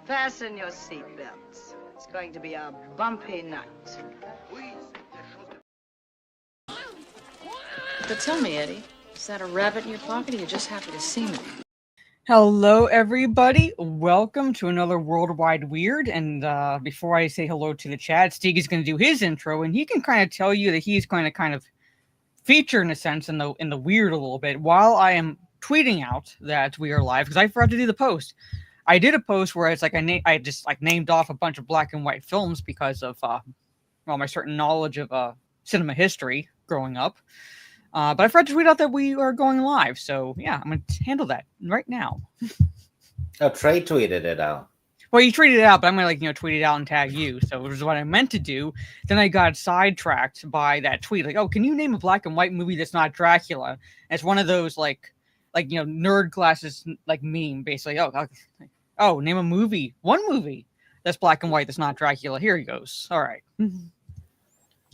Fasten your seatbelts. It's going to be a bumpy night. But tell me, Eddie, is that a rabbit in your pocket or are you just happy to see me? Hello, everybody. Welcome to another Worldwide Weird. And before I say hello to the chat, Steve is going to do his intro, and he can kind of tell you that he's going to kind of feature, in a sense, in the weird a little bit, while I am tweeting out that we are live, because I forgot to do the post. I did a post where it's like I just like named off a bunch of black and white films because of my certain knowledge of cinema history growing up. But I forgot to tweet out that we are going live, so yeah, I'm going to handle that right now. Oh, Trey tweeted it out. Well, you tweeted it out, but I'm going to tweet it out and tag you. So it was what I meant to do. Then I got sidetracked by that tweet. Like, oh, can you name a black and white movie that's not Dracula? And it's one of those nerd classes like meme, basically. Oh, name a movie, one movie that's black and white that's not Dracula. Here he goes. All right.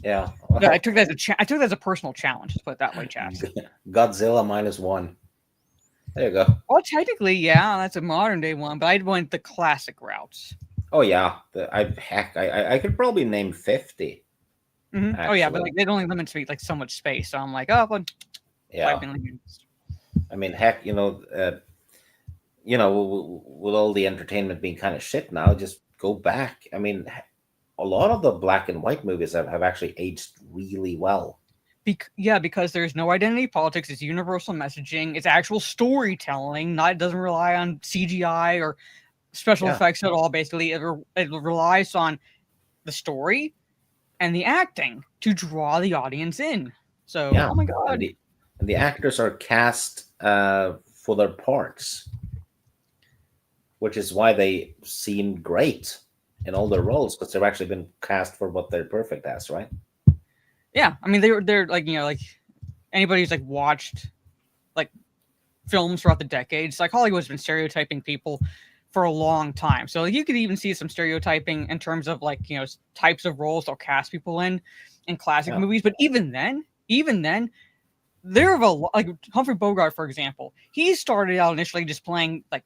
Yeah. I took that as a personal challenge. Let's put it that way, chat. Godzilla -1. There you go. Well, technically, yeah, that's a modern day one, but I'd went the classic routes. Oh yeah, I could probably name 50. Mm-hmm. Oh yeah, but like it only limits me like so much space, so I'm like, oh, well, yeah. I mean, heck, with all the entertainment being kind of shit now, just go back. I mean, a lot of the black and white movies have actually aged really well. Because there's no identity politics. It's universal messaging. It's actual storytelling. It doesn't rely on CGI or special effects at all. Basically, it relies on the story and the acting to draw the audience in. So, oh my god! And the actors are cast for their parts, which is why they seem great in all their roles, because they've actually been cast for what they're perfect as, right? Yeah, I mean they're like anybody who's like watched like films throughout the decades, like Hollywood's been stereotyping people for a long time. So you could even see some stereotyping in terms of types of roles they'll cast people in classic movies. But even then, there are like Humphrey Bogart, for example. He started out initially just playing like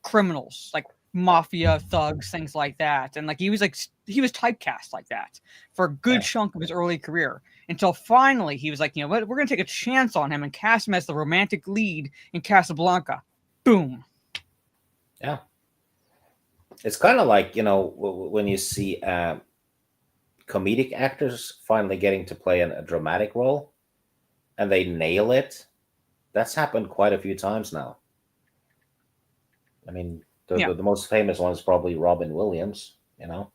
criminals, like mafia thugs, things like that, and he was typecast like that for a good chunk of his early career, until finally he was like, you know what, we're gonna take a chance on him and cast him as the romantic lead in Casablanca. Boom. Yeah, it's kind of like when you see comedic actors finally getting to play a dramatic role and they nail it. That's happened quite a few times now. I mean, the most famous one is probably Robin Williams, So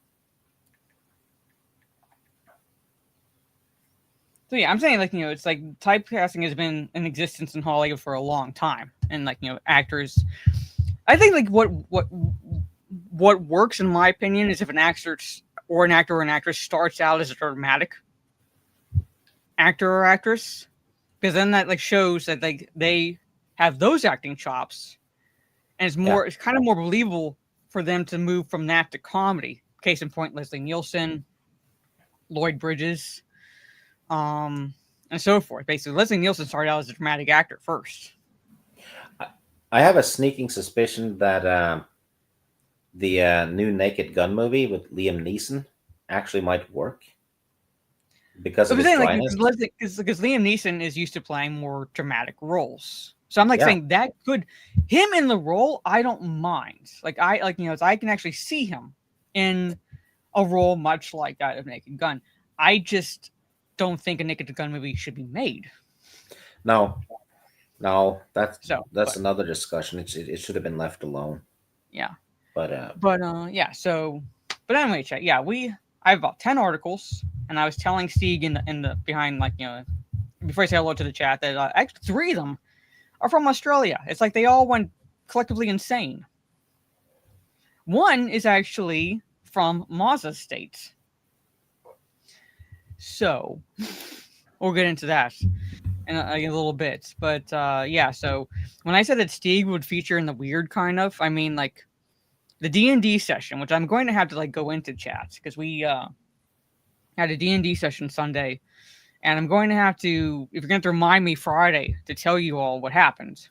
yeah, I'm saying it's like typecasting has been in existence in Hollywood for a long time, and actors. I think what works in my opinion is if an actor or an actress starts out as a dramatic actor or actress, because then that shows that they have those acting chops. And it's kind of more believable for them to move from that to comedy. Case in point, Leslie Nielsen, Lloyd Bridges, and so forth. Basically, Leslie Nielsen started out as a dramatic actor first. I have a sneaking suspicion that the new Naked Gun movie with Liam Neeson actually might work because of his dryness. Because Liam Neeson is used to playing more dramatic roles. So I'm saying that could him in the role, I don't mind. I can actually see him in a role much like that of Naked Gun. I just don't think a Naked Gun movie should be made. No, that's another discussion. It should have been left alone. Yeah. But anyway, chat. Yeah, I have about 10 articles, and I was telling Stieg in the behind before I say hello to the chat that actually 3 of them are from Australia. It's like they all went collectively insane. One is actually from Mazza State. So we'll get into that in a little bit. But so when I said that Stieg would feature in the weird kind of, I mean the D&D session, which I'm going to have to go into chats, because we had a D&D session Sunday. And I'm going to have to, if you're going to remind me Friday to tell you all what happened,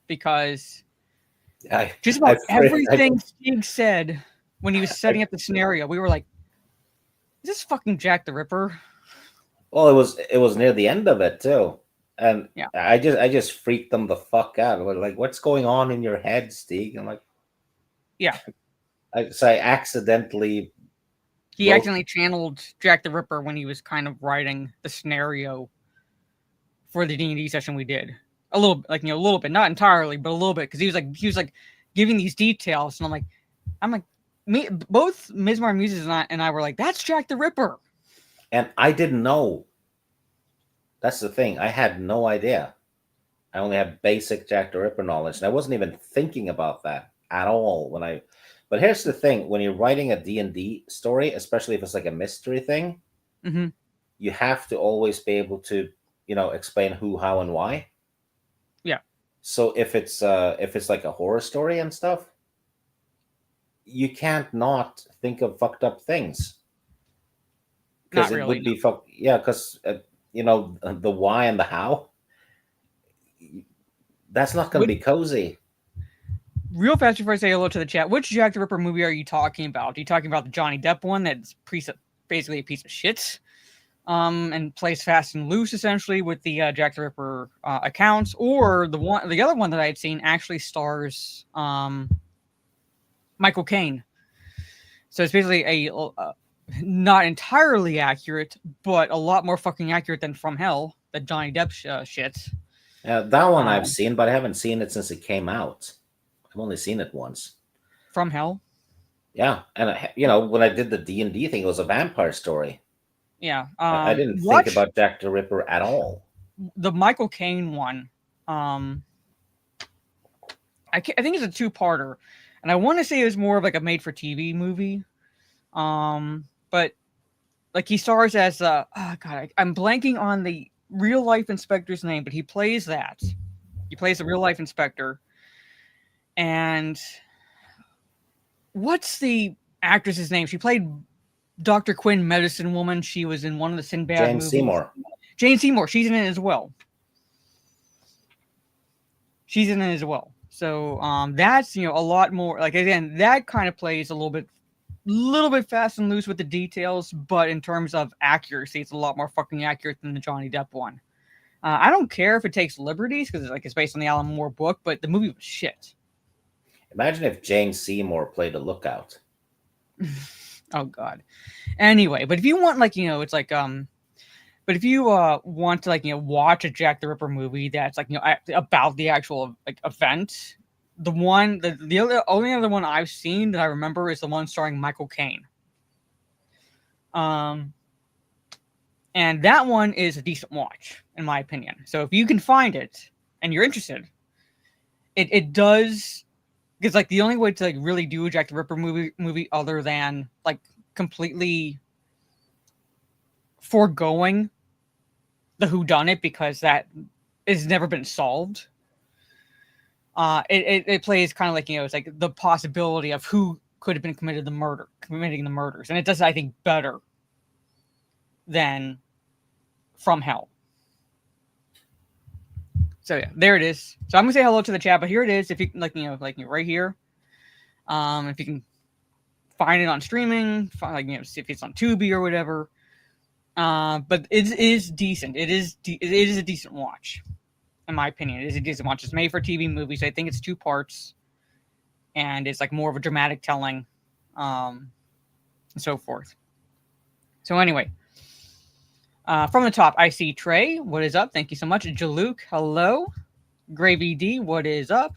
because Just about I- everything Stig said when he was setting up the scenario, we were like, "Is this fucking Jack the Ripper?" well, it was near the end of it too, and Yeah. I just freaked them the fuck out. Like, what's going on in your head, Steve? I'm like, Yeah. I accidentally He wrote. accidentally channeled Jack the Ripper when he was kind of writing the scenario for the D&D session we did. A little, like, a little bit, not entirely, but a little bit, because he was like giving these details, and I'm like, me, both Mizmar Muses and I were like, that's Jack the Ripper. And I didn't know. That's the thing. I had no idea. I only had basic Jack the Ripper knowledge, and I wasn't even thinking about that at all when I. But here's the thing: when you're writing a D&D story, especially if it's like a mystery thing, Mm-hmm. you have to always be able to, explain who, how, and why. Yeah. So if it's like a horror story and stuff, you can't not think of fucked up things. Because Not it really, would be fuck. Yeah, because the why and the how. That's not going to be cozy. Real fast before I say hello to the chat, which Jack the Ripper movie are you talking about? Are you talking about the Johnny Depp one that's basically a piece of shit, and plays fast and loose essentially with the Jack the Ripper accounts, or the other one that I had seen actually stars Michael Caine? So it's basically a not entirely accurate, but a lot more fucking accurate than From Hell, the Johnny Depp shit. That one I've seen, but I haven't seen it since it came out. I've only seen it once. From Hell. Yeah, and when I did the D&D thing, it was a vampire story. Yeah, I didn't think about Jack the Ripper at all. The Michael Caine one. I think it's a two-parter, and I want to say it was more of like a made-for-TV movie. But like he stars as I'm blanking on the real-life inspector's name, but he plays that. He plays the real-life inspector. And what's the actress's name? She played Dr. Quinn, Medicine Woman. She was in one of the Sinbad movies. Jane Seymour. She's in it as well. So that's a lot more, like, again, that kind of plays a little bit fast and loose with the details, but in terms of accuracy, it's a lot more fucking accurate than the Johnny Depp one. I don't care if it takes liberties because it's based on the Alan Moore book, but the movie was shit. Imagine if Jane Seymour played a lookout. Oh God. Anyway, but if you want, it's like but if you want to watch a Jack the Ripper movie that's about the actual event, the only other one I've seen that I remember is the one starring Michael Caine. And that one is a decent watch in my opinion. So if you can find it and you're interested, it does. Because the only way to really do a Jack the Ripper movie other than completely foregoing the whodunit because that has never been solved. It plays kind of it's like the possibility of who could have been committing the murders, and it does I think better than From Hell. So yeah, there it is. So I'm gonna say hello to the chat, but here it is. If you right here, if you can find it on streaming, see if it's on Tubi or whatever. But it is decent. It is a decent watch, in my opinion. It is a decent watch. It's made for TV movies. I think it's 2 parts, and it's more of a dramatic telling, and so forth. So anyway. From the top, I see Trey. What is up? Thank you so much. Jaluk, hello. Gravy D, what is up?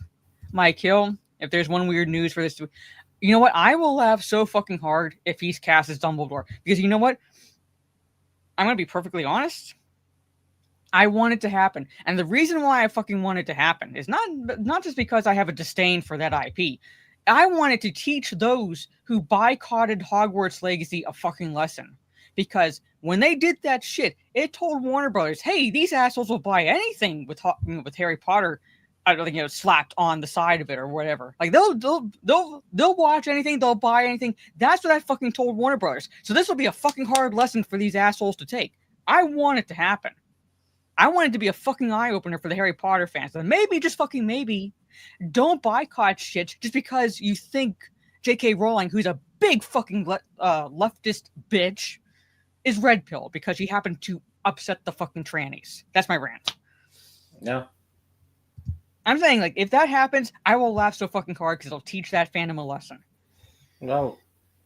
Mike Hill, if there's one weird news for this, you know what? I will laugh so fucking hard if he's cast as Dumbledore. Because you know what? I'm going to be perfectly honest. I want it to happen. And the reason why I fucking want it to happen is not just because I have a disdain for that IP. I wanted to teach those who boycotted Hogwarts Legacy a fucking lesson. Because when they did that shit, it told Warner Brothers, "Hey, these assholes will buy anything with Harry Potter, slapped on the side of it or whatever. They'll watch anything, they'll buy anything." That's what I fucking told Warner Brothers. So this will be a fucking hard lesson for these assholes to take. I want it to happen. I want it to be a fucking eye opener for the Harry Potter fans. And maybe, just fucking maybe, don't boycott shit just because you think J.K. Rowling, who's a big fucking leftist bitch, is red pill because she happened to upset the fucking trannies. That's my rant. Yeah. I'm saying, like, if that happens, I will laugh so fucking hard because it'll teach that fandom a lesson. Well,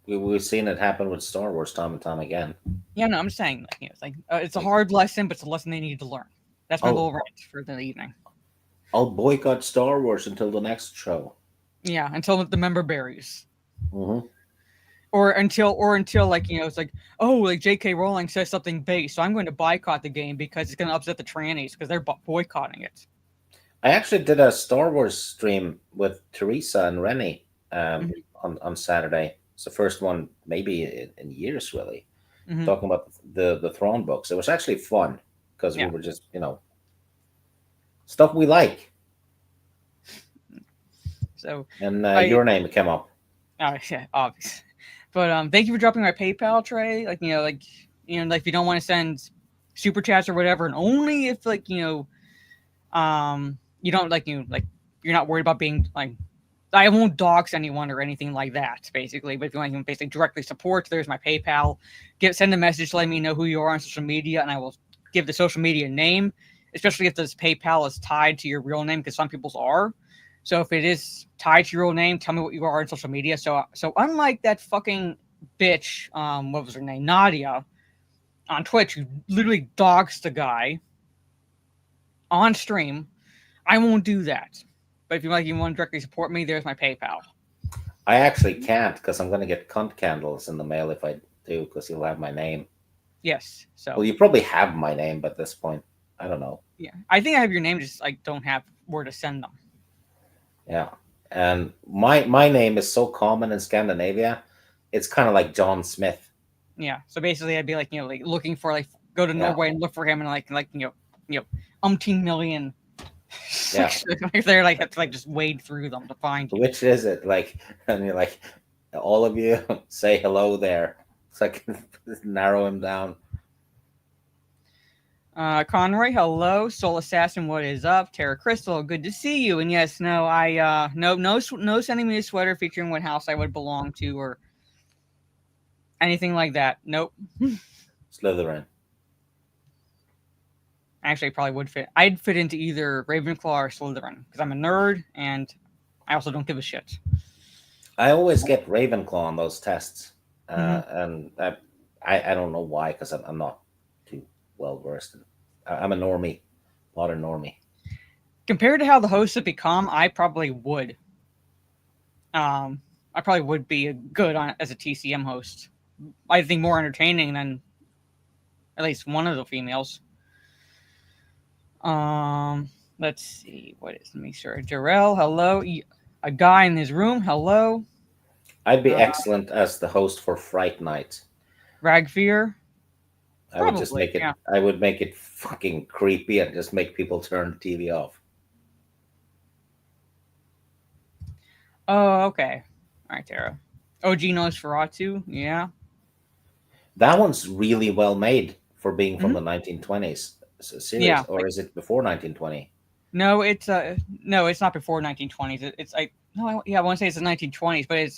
we've seen it happen with Star Wars time and time again. Yeah, no, I'm just saying, like, it's like it's a hard lesson, but it's a lesson they need to learn. That's my little rant for the evening. I'll boycott Star Wars until the next show. Yeah, until the member berries. Mm-hmm. Or until like, it's like, oh, like J.K. Rowling says something base, so I'm going to boycott the game because it's going to upset the trannies because they're boycotting it. I actually did a Star Wars stream with Teresa and Rennie on Saturday. It's the first one maybe in years, really, talking about the Throne books. It was actually fun because we were just, stuff we like. So and your name came up. Oh yeah, obviously. But thank you for dropping my PayPal tray. Like like if you don't want to send super chats or whatever, and only if you don't you're not worried about being like, I won't dox anyone or anything like that, basically. But if you want to basically directly support, there's my PayPal. Send a message letting me know who you are on social media, and I will give the social media name, especially if this PayPal is tied to your real name, because some people's are. So if it is tied to your real name, tell me what you are on social media. So unlike that fucking bitch, what was her name, Nadia, on Twitch, who literally dogs the guy on stream, I won't do that. But if you want to directly support me, there's my PayPal. I actually can't because I'm going to get cunt candles in the mail if I do, because you'll have my name. Yes. So. Well, you probably have my name by this point. I don't know. Yeah, I think I have your name. Just don't have where to send them. Yeah, and my name is so common in Scandinavia, it's kind of like John Smith. Yeah, so basically, I'd be like looking for go to Norway and look for him, and umpteen million. Yeah, they're have to just wade through them to find you. Which is it? And you're like, all of you say hello there, so I can narrow him down. Conroy, hello. Soul Assassin, what is up? Terra Crystal, good to see you. And yes, no, I no sending me a sweater featuring what house I would belong to or anything like that. Nope. Slytherin. Actually, I probably would fit. I'd fit into either Ravenclaw or Slytherin because I'm a nerd and I also don't give a shit. I always get Ravenclaw on those tests, and I don't know why, because I'm not too well versed. I'm a normie, modern normie. Compared to how the hosts have become, I probably would. I probably would be good as a TCM host. I think more entertaining than at least one of the females. Let's see. Let me sure. Jarrell, hello. A guy in his room, hello. I'd be excellent as the host for Fright Night. Ragfear. I would just make it. Yeah. I would make it fucking creepy and just make people turn the TV off. Oh, okay. All right, Tara. OG Nosferatu, yeah. That one's really well made for being from the 1920s series, yeah, or is it before 1920? No, it's not before 1920s. It's I want to say it's the 1920s, but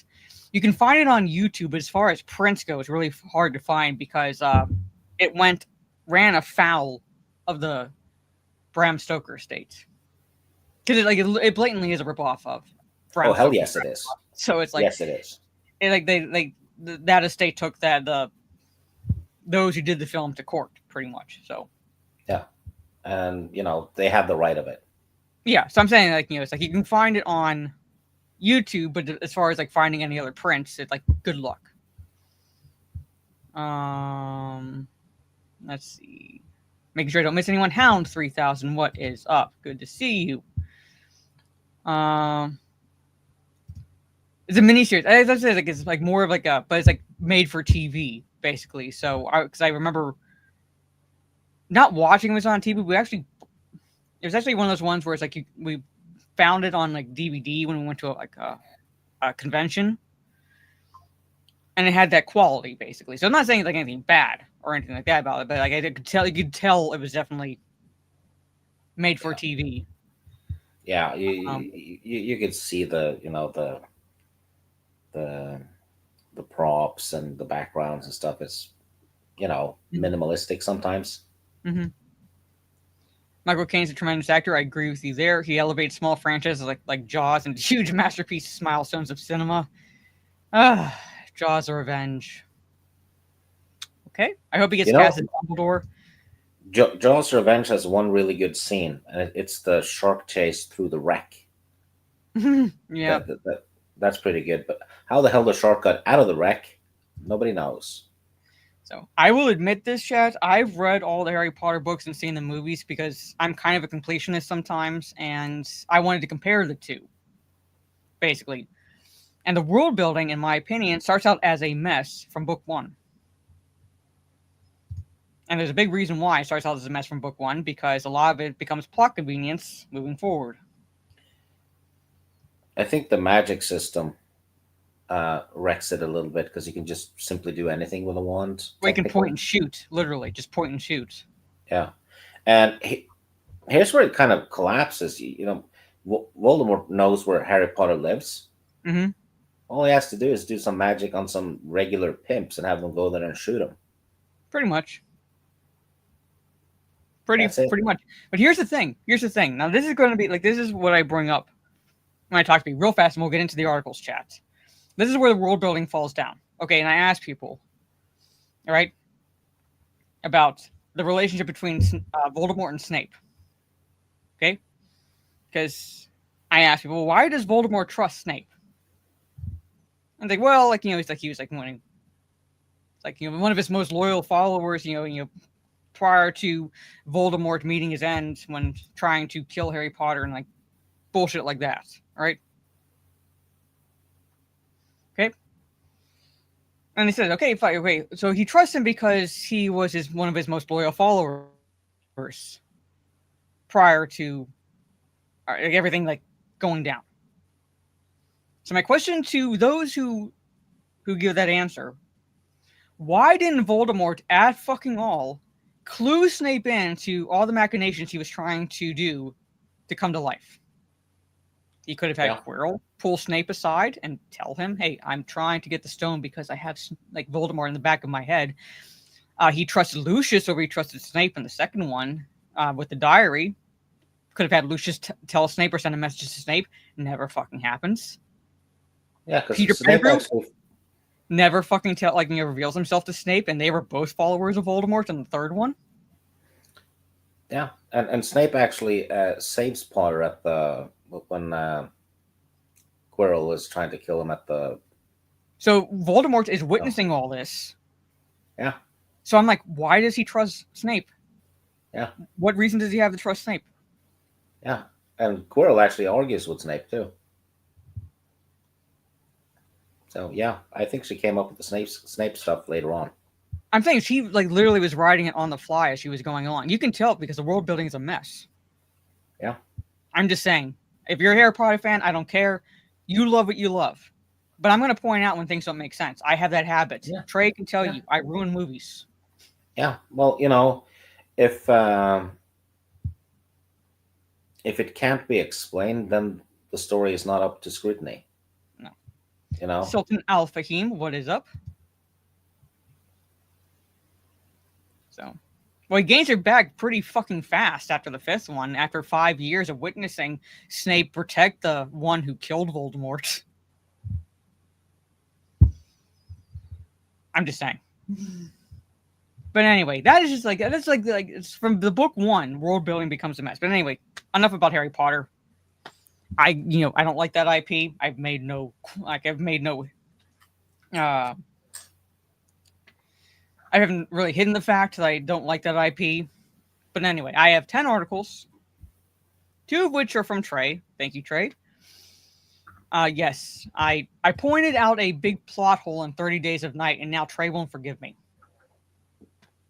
you can find it on YouTube. But as far as prints go, it's really hard to find because it ran afoul of the Bram Stoker estate because it blatantly is a ripoff of Bram Stoker. Hell yes, it is. So it's yes, it is. That estate took those who did the film to court pretty much. So yeah, and they have the right of it. Yeah, so I'm saying it's you can find it on YouTube, but as far as finding any other prints, it's good luck. Let's see. Making sure I don't miss anyone. Hound 3000, what is up? Good to see you. It's a miniseries. I'd say it's more of but it's made for TV basically. So because I remember not watching it was on TV. It was actually one of those ones where it's we found it on DVD when we went to a convention, and it had that quality basically. So I'm not saying anything bad or anything like that about it, but you could tell it was definitely made for Yeah. TV. Yeah, Um, you could see the the props and the backgrounds and stuff is mhm, minimalistic sometimes. mhm. Michael Caine's a tremendous actor. I agree with you there. He elevates small franchises like Jaws into huge masterpieces, milestones of cinema. Ah, Jaws of Revenge. Okay, I hope he gets You cast as know, Dumbledore. Jaws Revenge has one really good scene, and it's the shark chase through the wreck. Yeah. That's pretty good. But how the hell the shark got out of the wreck, nobody knows. So I will admit this, Chad. I've read all the Harry Potter books and seen the movies because I'm kind of a completionist sometimes, and I wanted to compare the two, basically. And the world building, in my opinion, starts out as a mess from book one. And there's a big reason why it starts out as a mess from book one, because a lot of it becomes plot convenience moving forward. I think the magic system wrecks it a little bit because you can just simply do anything with a wand, Where you can point technically. and shoot, literally, just point and shoot. Yeah, and here's where it kind of collapses. Voldemort knows where Harry Potter lives. Hmm. All he has to do is do some magic on some regular pimps and have them go there and shoot him. Pretty much. Pretty That's it. pretty much. But here's the thing. Here's the thing. Now this is going to be like this is what I bring up when I talk to people real fast, and we'll get into the articles chat. This is where the world building falls down. Okay, and I ask people, all right, about the relationship between Voldemort and Snape. Okay, because I ask people, well, why does Voldemort trust Snape? And they, well, like he's like he was like winning, like one of his most loyal followers. Prior to Voldemort meeting his end when trying to kill Harry Potter and like bullshit like that. All right. Okay. And they said, okay, fine, okay. So he trusts him because he was one of his most loyal followers prior to everything like going down. So my question to those who give that answer: why didn't Voldemort at fucking all clue Snape in to all the machinations he was trying to do to come to life? He could have had Yeah. Quirrell pull Snape aside and tell him, "Hey, I'm trying to get the stone because I have like Voldemort in the back of my head." He trusted Lucius over he trusted Snape in the second one with the diary. Could have had Lucius tell Snape or send a message to Snape. Never fucking happens. Yeah, Peter because Snape Pettigrew actually. never fucking reveals himself to Snape, and they were both followers of Voldemort in the third one. Yeah, and Snape actually saves Potter at the when Quirrell was trying to kill him at the. So Voldemort is Oh, witnessing all this. yeah, So I'm like, why does he trust Snape? yeah, What reason does he have to trust Snape? yeah, and Quirrell actually argues with Snape too. So yeah, I think she came up with the Snape stuff later on. I'm saying she like literally was writing it on the fly as she was going along. You can tell because the world building is a mess. Yeah, I'm just saying, if you're a Harry Potter fan, I don't care. You love what you love. But I'm going to point out when things don't make sense. I have that habit. yeah, Trey can tell yeah, you, I ruin movies. yeah. Well, if if it can't be explained, then the story is not up to scrutiny. No. You know. Sultan Al Fahim, what is up? So, well, he gains her back pretty fucking fast after the fifth one, after 5 years of witnessing Snape protect the one who killed Voldemort. I'm just saying. But anyway, that's it's from the book one, world building becomes a mess. But anyway, enough about Harry Potter. I don't like that IP. I've made no uh I haven't really hidden the fact that I don't like that IP. But anyway, I have 10 articles, 2 of which are from Trey. Thank you, Trey. Yes, I pointed out a big plot hole in 30 Days of Night, and now Trey won't forgive me.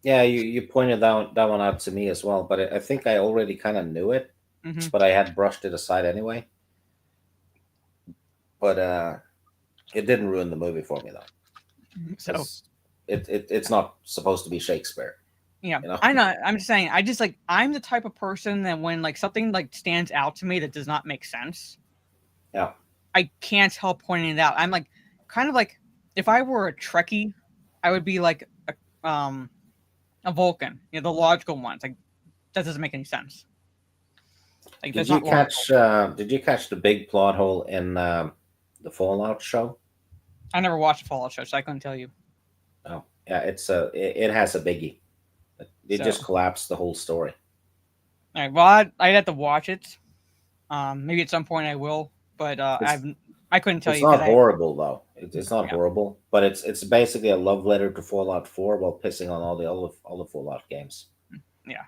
Yeah, you pointed that one out to me as well, but I think I already kind of knew it, Mm-hmm. but I had brushed it aside anyway. But it didn't ruin the movie for me though, So because it's not supposed to be Shakespeare. Yeah, You know. I know. I'm just saying. I just like I'm the type of person that when like something like stands out to me that does not make sense, Yeah. I can't help pointing it out. I'm like kind of like if I were a Trekkie, I would be like a Vulcan. You know, the logical ones. Like that doesn't make any sense. Like Did that's you not logical. catch? Did you catch the big plot hole in the Fallout show? I never watched a Fallout show, so I couldn't tell you. Oh, yeah. It has a biggie. They So, just collapsed the whole story. all right. Well, I'd have to watch it. Maybe at some point I will, but It's I couldn't tell it's you because not I horrible though. It's not yeah horrible, but it's basically a love letter to Fallout 4 while pissing on all the Fallout games. yeah.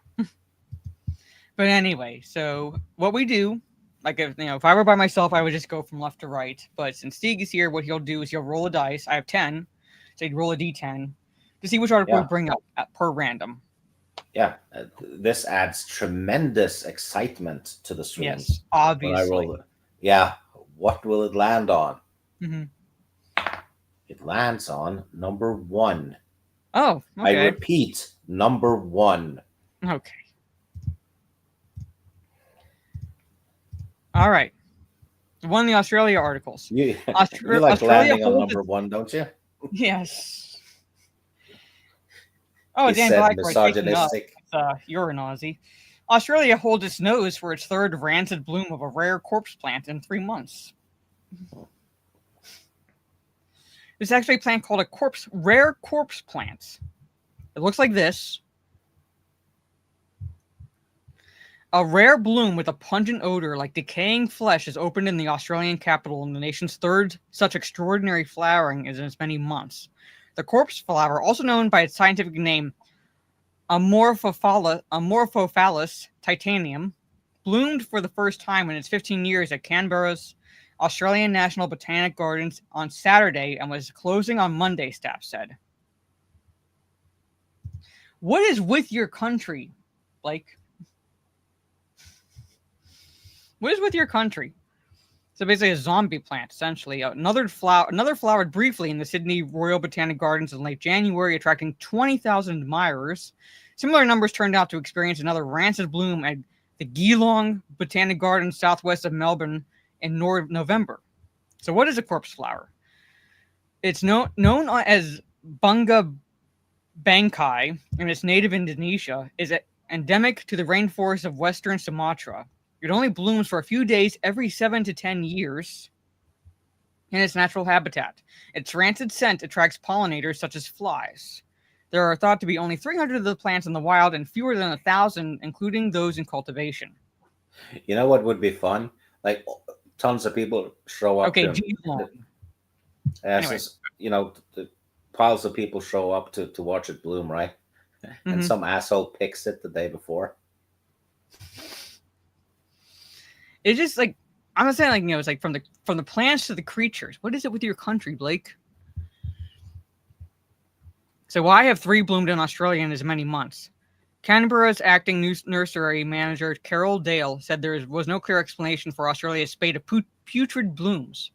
But anyway, so what we do, like if I were by myself, I would just go from left to right. But since Steve is here, what he'll do is he'll roll a dice. I have 10, so he'd roll a d10 to see which article we Yeah, bring up per random. yeah. This adds tremendous excitement to the Yes, streams when I obviously. roll it. Yeah, what will it land on? Hmm. It lands on number one. Oh, I okay, repeat, number one. okay, all right. One of the Australia articles. You like Australia landing on holds number its one, don't you? yes. Oh, He Dan said Blackbird taking up. misogynistic. You're an Aussie. Australia holds its nose for its third rancid bloom of a rare corpse plant in 3 months. There's actually a plant called a rare corpse plant. It looks like this. A rare bloom with a pungent odor like decaying flesh has opened in the Australian capital in the nation's third such extraordinary flowering in as many months. The corpse flower, also known by its scientific name Amorphophallus titanium, bloomed for the first time in its 15 years at Canberra's Australian National Botanic Gardens on Saturday and was closing on Monday, staff said. What is with your country, Blake? What is with your country? So basically a zombie plant, essentially. Another flowered briefly in the Sydney Royal Botanic Gardens in late January, attracting 20,000 admirers. Similar numbers turned out to experience another rancid bloom at the Geelong Botanic Gardens southwest of Melbourne in November. So what is a corpse flower? It's known as Bunga Bangkai, and its native Indonesia, is endemic to the rainforests of western Sumatra. It only blooms for a few days every 7 to 10 years in its natural habitat. Its rancid scent attracts pollinators such as flies. There are thought to be only 300 of the plants in the wild and fewer than 1,000, including those in cultivation. You know what would be fun? Like tons of people show up Okay, to Geelong. Anyway. The piles of people show up to watch it bloom, right? And some asshole picks it the day before. It's just like I'm not saying like it's like from the plants to the creatures. What is it with your country, Blake? So why have 3 bloomed in Australia in as many months? Canberra's acting nursery manager Carol Dale said there was no clear explanation for Australia's spate of putrid blooms.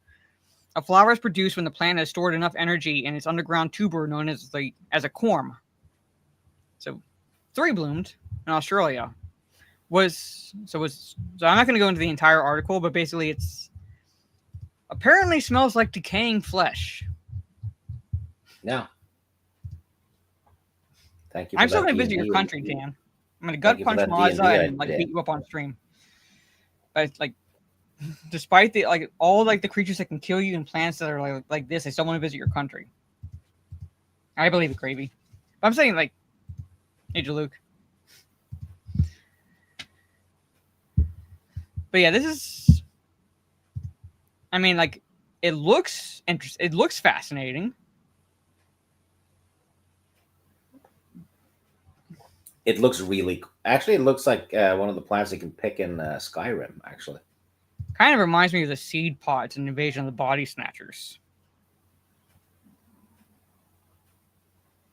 A flower is produced when the plant has stored enough energy in its underground tuber known as a corm. So 3 bloomed in Australia. So I'm not going to go into the entire article, but basically it's apparently smells like decaying flesh. Yeah. Thank you. I'm still going to visit your country, Dan. I'm going to gut punch D&D Mazza and like beat you up on stream. But like, despite the all the creatures that can kill you and plants that are like this, I still want to visit your country. I believe it, Gravy. But I'm saying like, Major Luke. But yeah, this is. I mean, like, it looks interesting. It looks fascinating. It looks really. Actually, it looks like one of the plants you can pick in Skyrim. Actually, kind of reminds me of the seed pods in Invasion of the Body Snatchers.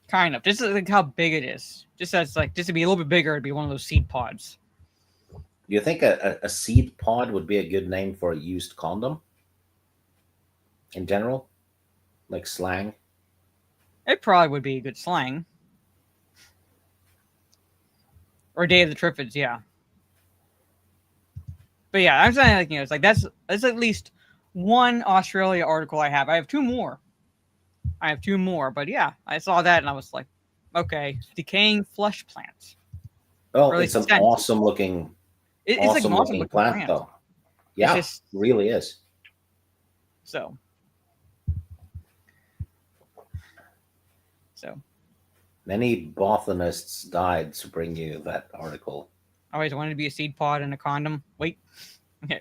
Kind of, just like how big it is. Just to be a little bit bigger, it'd be one of those seed pods. Do you think a seed pod would be a good name for a used condom? In general, like slang. It probably would be a good slang. Or Day of the Triffids, yeah. But yeah, I'm saying, like, it's like that's at least one Australia article I have. I have two more. But yeah, I saw that and I was like, okay, decaying flesh plants. Oh, Or at least it's an scent. awesome looking, It's like an awesome looking plant, though. It's Yeah, just really is. so. Many botanists died to bring you that article. I always wanted to be a seed pod and a condom. Wait. Okay.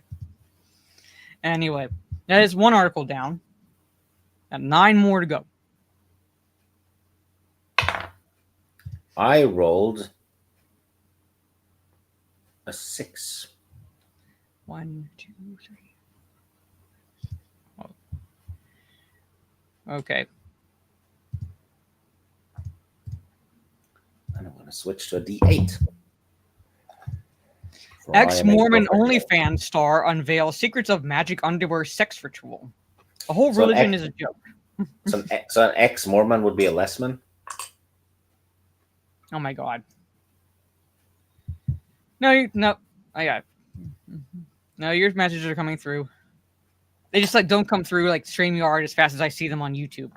Anyway, that is one article down. Got 9 more to go. I rolled a 6. 1, 2, 3. Oh. Okay. And I'm going to switch to a D8. Ex-Mormon OnlyFans star unveils secrets of magic underwear sex ritual. The whole religion is a joke. So an ex-Mormon would be a lessman? Oh my god. No, I got it. No, your messages are coming through. They just like don't come through like StreamYard as fast as I see them on YouTube.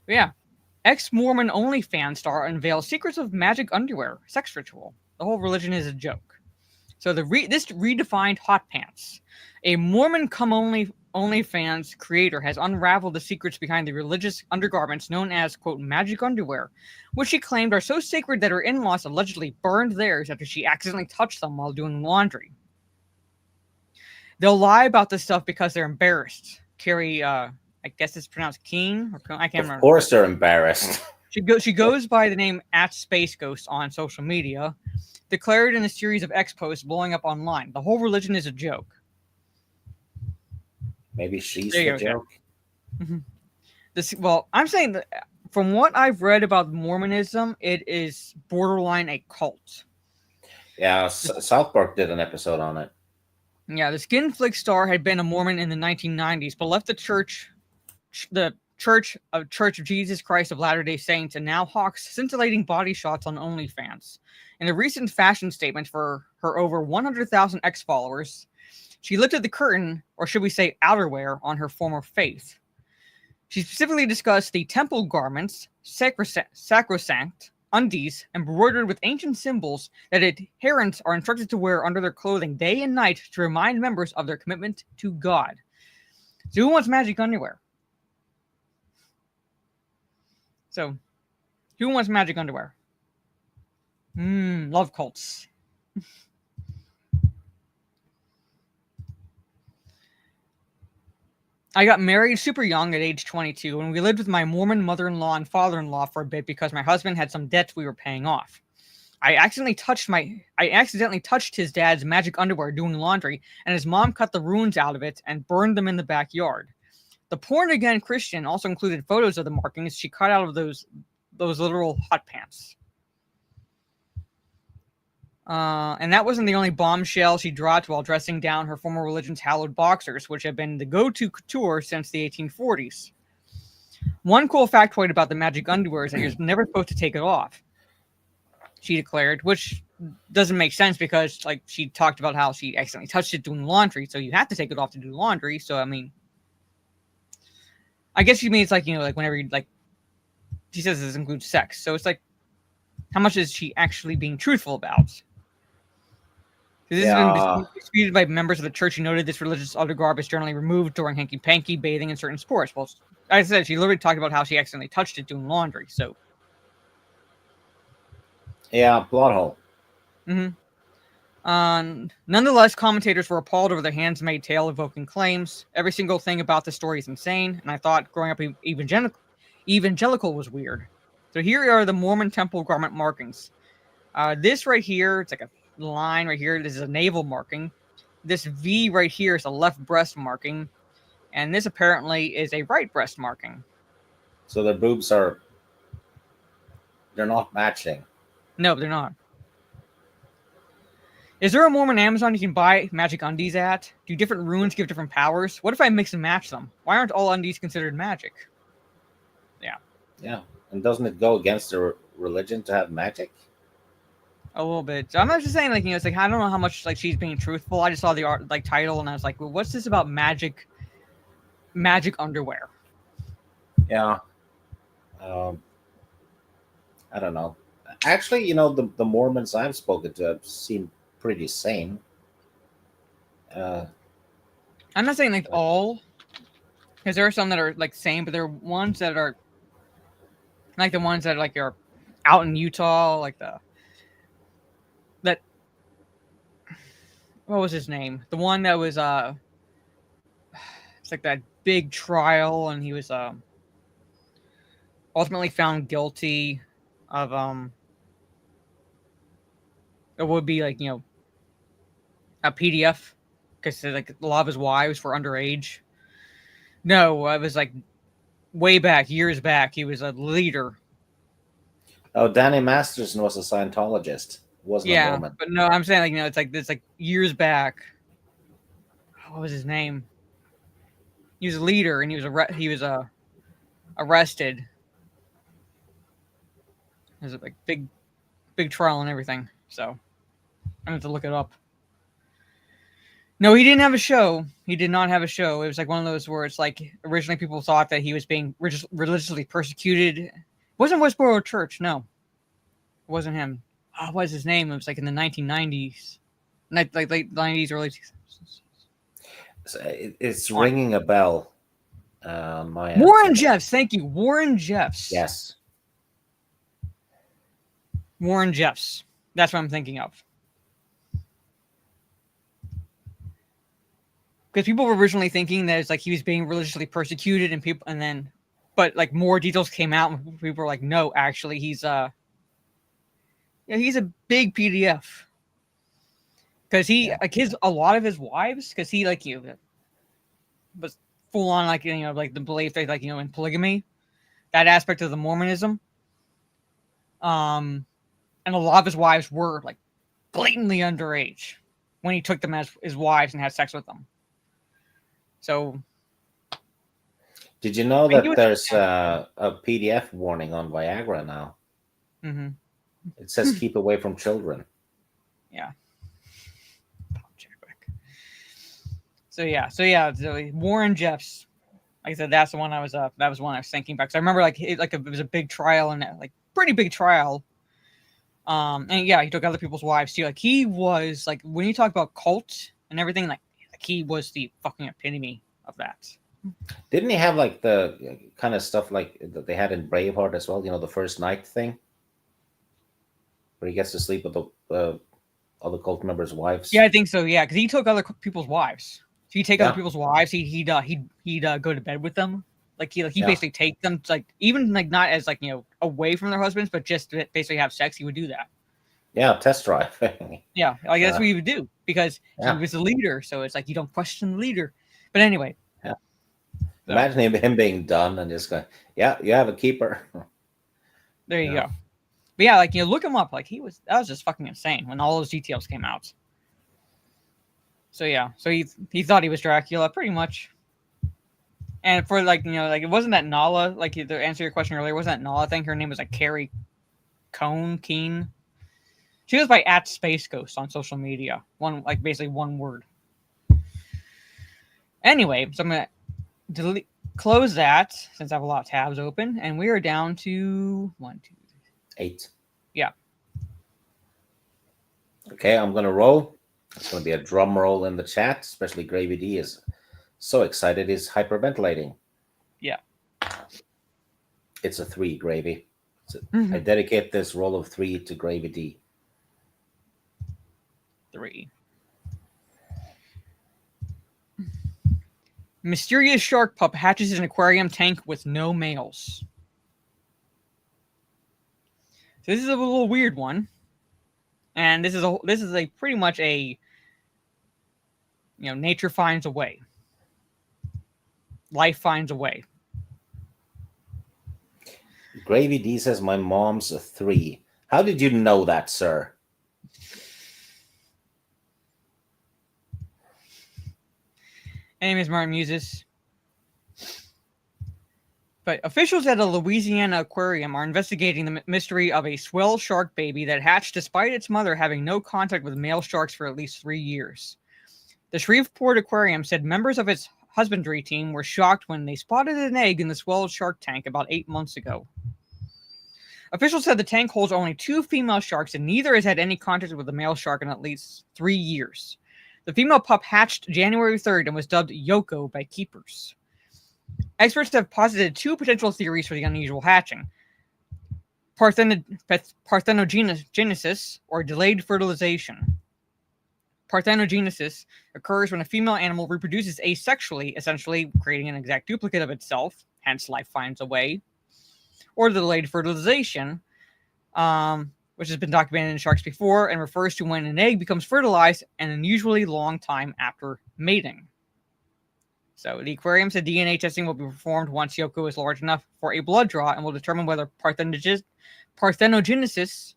But yeah. Ex-Mormon OnlyFans star unveils secrets of magic underwear sex ritual. The whole religion is a joke. So this redefined hot pants. A Mormon OnlyFans creator has unraveled the secrets behind the religious undergarments known as, quote, magic underwear, which she claimed are so sacred that her in-laws allegedly burned theirs after she accidentally touched them while doing laundry. They'll lie about this stuff because they're embarrassed. Carrie, I guess it's pronounced Keen, or I can't remember. Of course they're embarrassed. She goes by the name @SpaceGhost on social media, declared in a series of X posts blowing up online. The whole religion is a joke. Maybe she's the joke. Mm-hmm. Well, I'm saying that from what I've read about Mormonism, it is borderline a cult. Yeah, South Park did an episode on it. Yeah, the Skin Flick star had been a Mormon in the 1990s, but left the Church of Jesus Christ of Latter-day Saints, and now hawks scintillating body shots on OnlyFans. In a recent fashion statement for her over 100,000 X-followers, she lifted the curtain, or should we say outerwear, on her former faith. She specifically discussed the temple garments, sacrosanct, undies, embroidered with ancient symbols that adherents are instructed to wear under their clothing day and night to remind members of their commitment to God. So who wants magic underwear? So, who wants magic underwear? Love cults. I got married super young at age 22, and we lived with my Mormon mother-in-law and father-in-law for a bit because my husband had some debts we were paying off. I accidentally touched his dad's magic underwear doing laundry, and his mom cut the runes out of it and burned them in the backyard. The porn-again Christian also included photos of the markings she cut out of those literal hot pants. And that wasn't the only bombshell she dropped while dressing down her former religion's hallowed boxers, which have been the go-to couture since the 1840s. One cool factoid about the magic underwear is that you're never supposed to take it off, she declared, which doesn't make sense because, like, she talked about how she accidentally touched it doing laundry, so you have to take it off to do laundry. So, I mean, I guess she means, like, like whenever you, like, she says this includes sex. So it's like, how much is she actually being truthful about? This has been disputed by members of the church who noted this religious undergarb is generally removed during hanky-panky, bathing, and certain sports. Well, like I said, she literally talked about how she accidentally touched it doing laundry, so. Yeah, plot hole. Nonetheless, commentators were appalled over the hands-made tale evoking claims. Every single thing about this story is insane, and I thought growing up evangelical was weird. So here are the Mormon temple garment markings. This right here, it's like a line right here. This is a navel marking. This V right here is a left breast marking. And this apparently is a right breast marking. So their boobs they're not matching. No, they're not. Is there a Mormon Amazon you can buy magic undies at? Do different runes give different powers? What if I mix and match them? Why aren't all undies considered magic? Yeah. Yeah. And doesn't it go against their religion to have magic? A little bit. I'm not just saying like it's like I don't know how much like she's being truthful. I just saw the art like title and I was like, well, what's this about magic underwear? Yeah. Um, I don't know. Actually, the Mormons I've spoken to have seemed pretty sane. Uh, I'm not saying like all, because there are some that are like same, but there are ones that are like the ones that like are out in Utah, like that what was his name? The one that was it's like that big trial and he was ultimately found guilty of it would be like a PDF because like a lot of his wives were underage. No, it was like way back, years back. He was a leader. oh, Danny Masterson was a Scientologist. Wasn't a Yeah, Mormon. but no, I'm saying like it's like years back. What was his name? He was a leader and he was arrested. It was a like big trial and everything. So I have to look it up. No, he didn't have a show. He did not have a show. It was like one of those where it's like originally people thought that he was being religiously persecuted. It wasn't Westboro Church. No, it wasn't him. Oh, what was his name? It was like in the 1990s, like late 90s, early 2000s. It's ringing a bell on my end. Warren Jeffs. Thank you, Warren Jeffs. Yes. Warren Jeffs. That's what I'm thinking of. Because people were originally thinking that it's like he was being religiously persecuted, but like more details came out, and people were like, no, actually, he's a big PDF. Because like a lot of his wives, because he like was full on like like the belief that like in polygamy, that aspect of the Mormonism, and a lot of his wives were like blatantly underage when he took them as his wives and had sex with them. So, did you know that there's a PDF warning on Viagra now? Mm-hmm. It says keep away from children. Yeah. So Warren Jeffs, like I said, that's the one I was that was one I was thinking about. Because I remember it was a big trial and like pretty big trial. And yeah, he took other people's wives too. Like he was like when you talk about cult and everything, like he was the fucking epitome of that. Didn't he have like the kind of stuff like that they had in Braveheart as well? The first night thing, where he gets to sleep with the other cult members' wives. Yeah, I think so. Yeah, because he took other people's wives. So he'd take other people's wives. He'd go to bed with them. Like he basically take them to, like even like not as like away from their husbands, but just to basically have sex. He would do that. Yeah, test drive. Yeah, like that's what he would do because he was the leader. So it's like you don't question the leader. But anyway. Yeah. So. Imagine him being done and just going, yeah, you have a keeper. There you go. But yeah, like look him up. Like that was just fucking insane when all those details came out. So yeah, so he thought he was Dracula pretty much. And for like like it wasn't that Nala, like to answer your question earlier, wasn't that Nala thing? Her name was like Carrie Keen. She goes by @SpaceGhost on social media. Basically one word. Anyway, so I'm gonna close that since I have a lot of tabs open, and we are down to 1, 2, 3, 8. Yeah. Okay, I'm gonna roll. It's gonna be a drum roll in the chat, especially Gravy D is so excited he's hyperventilating. Yeah. It's a 3, Gravy. I dedicate this roll of 3 to Gravy D. 3. Mysterious shark pup hatches in an aquarium tank with no males. So this is a little weird one, and this is a pretty much a nature finds a way, life finds a way. Gravy D says my mom's a 3. How did you know that, sir? Anyways, Martin Muses. But officials at a Louisiana aquarium are investigating the mystery of a swell shark baby that hatched despite its mother having no contact with male sharks for at least 3 years. The Shreveport Aquarium said members of its husbandry team were shocked when they spotted an egg in the swelled shark tank about 8 months ago. Officials said the tank holds only 2 female sharks and neither has had any contact with a male shark in at least 3 years. The female pup hatched January 3rd and was dubbed Yoko by keepers. Experts have posited 2 potential theories for the unusual hatching. Parthenogenesis, or delayed fertilization. Parthenogenesis occurs when a female animal reproduces asexually, essentially creating an exact duplicate of itself, hence life finds a way. Or delayed fertilization, which has been documented in sharks before and refers to when an egg becomes fertilized an unusually long time after mating. So the aquarium said DNA testing will be performed once Yoko is large enough for a blood draw and will determine whether parthenogenesis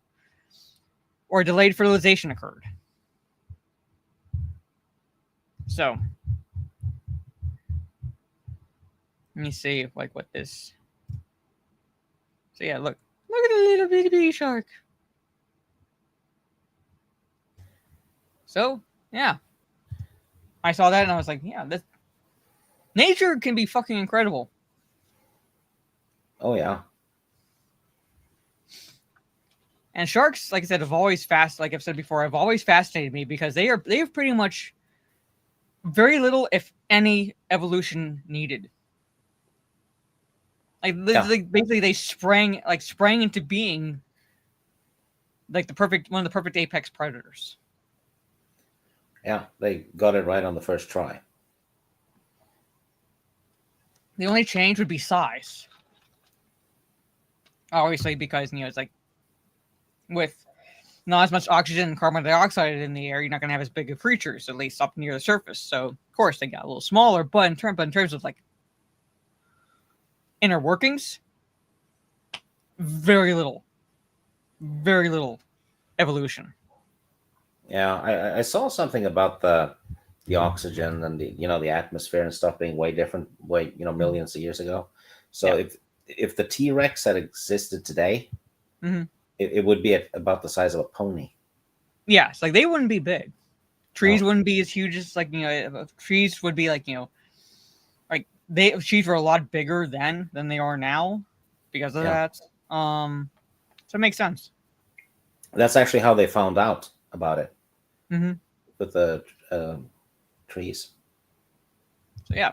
or delayed fertilization occurred. So let me see like what this. So yeah, look at the little bitty shark. So yeah, I saw that and I was like, yeah, this nature can be fucking incredible. Oh yeah. And sharks, like I said, like I've said before, have always fascinated me because they have pretty much very little, if any, evolution needed. Like basically they sprang into being like one of the perfect apex predators. Yeah, they got it right on the first try. The only change would be size. Obviously, because it's like with not as much oxygen and carbon dioxide in the air, you're not going to have as big of creatures, at least up near the surface. So, of course, they got a little smaller. But in terms of like inner workings, very little evolution. Yeah, I saw something about the oxygen and the atmosphere and stuff being way different, millions of years ago. So Yeah. if the T-Rex had existed today, it would be about the size of a pony. Yeah, it's like they wouldn't be big. Trees wouldn't be as huge as trees would be like trees were a lot bigger then than they are now because of that. So it makes sense. That's actually how they found out about it with the trees. So yeah,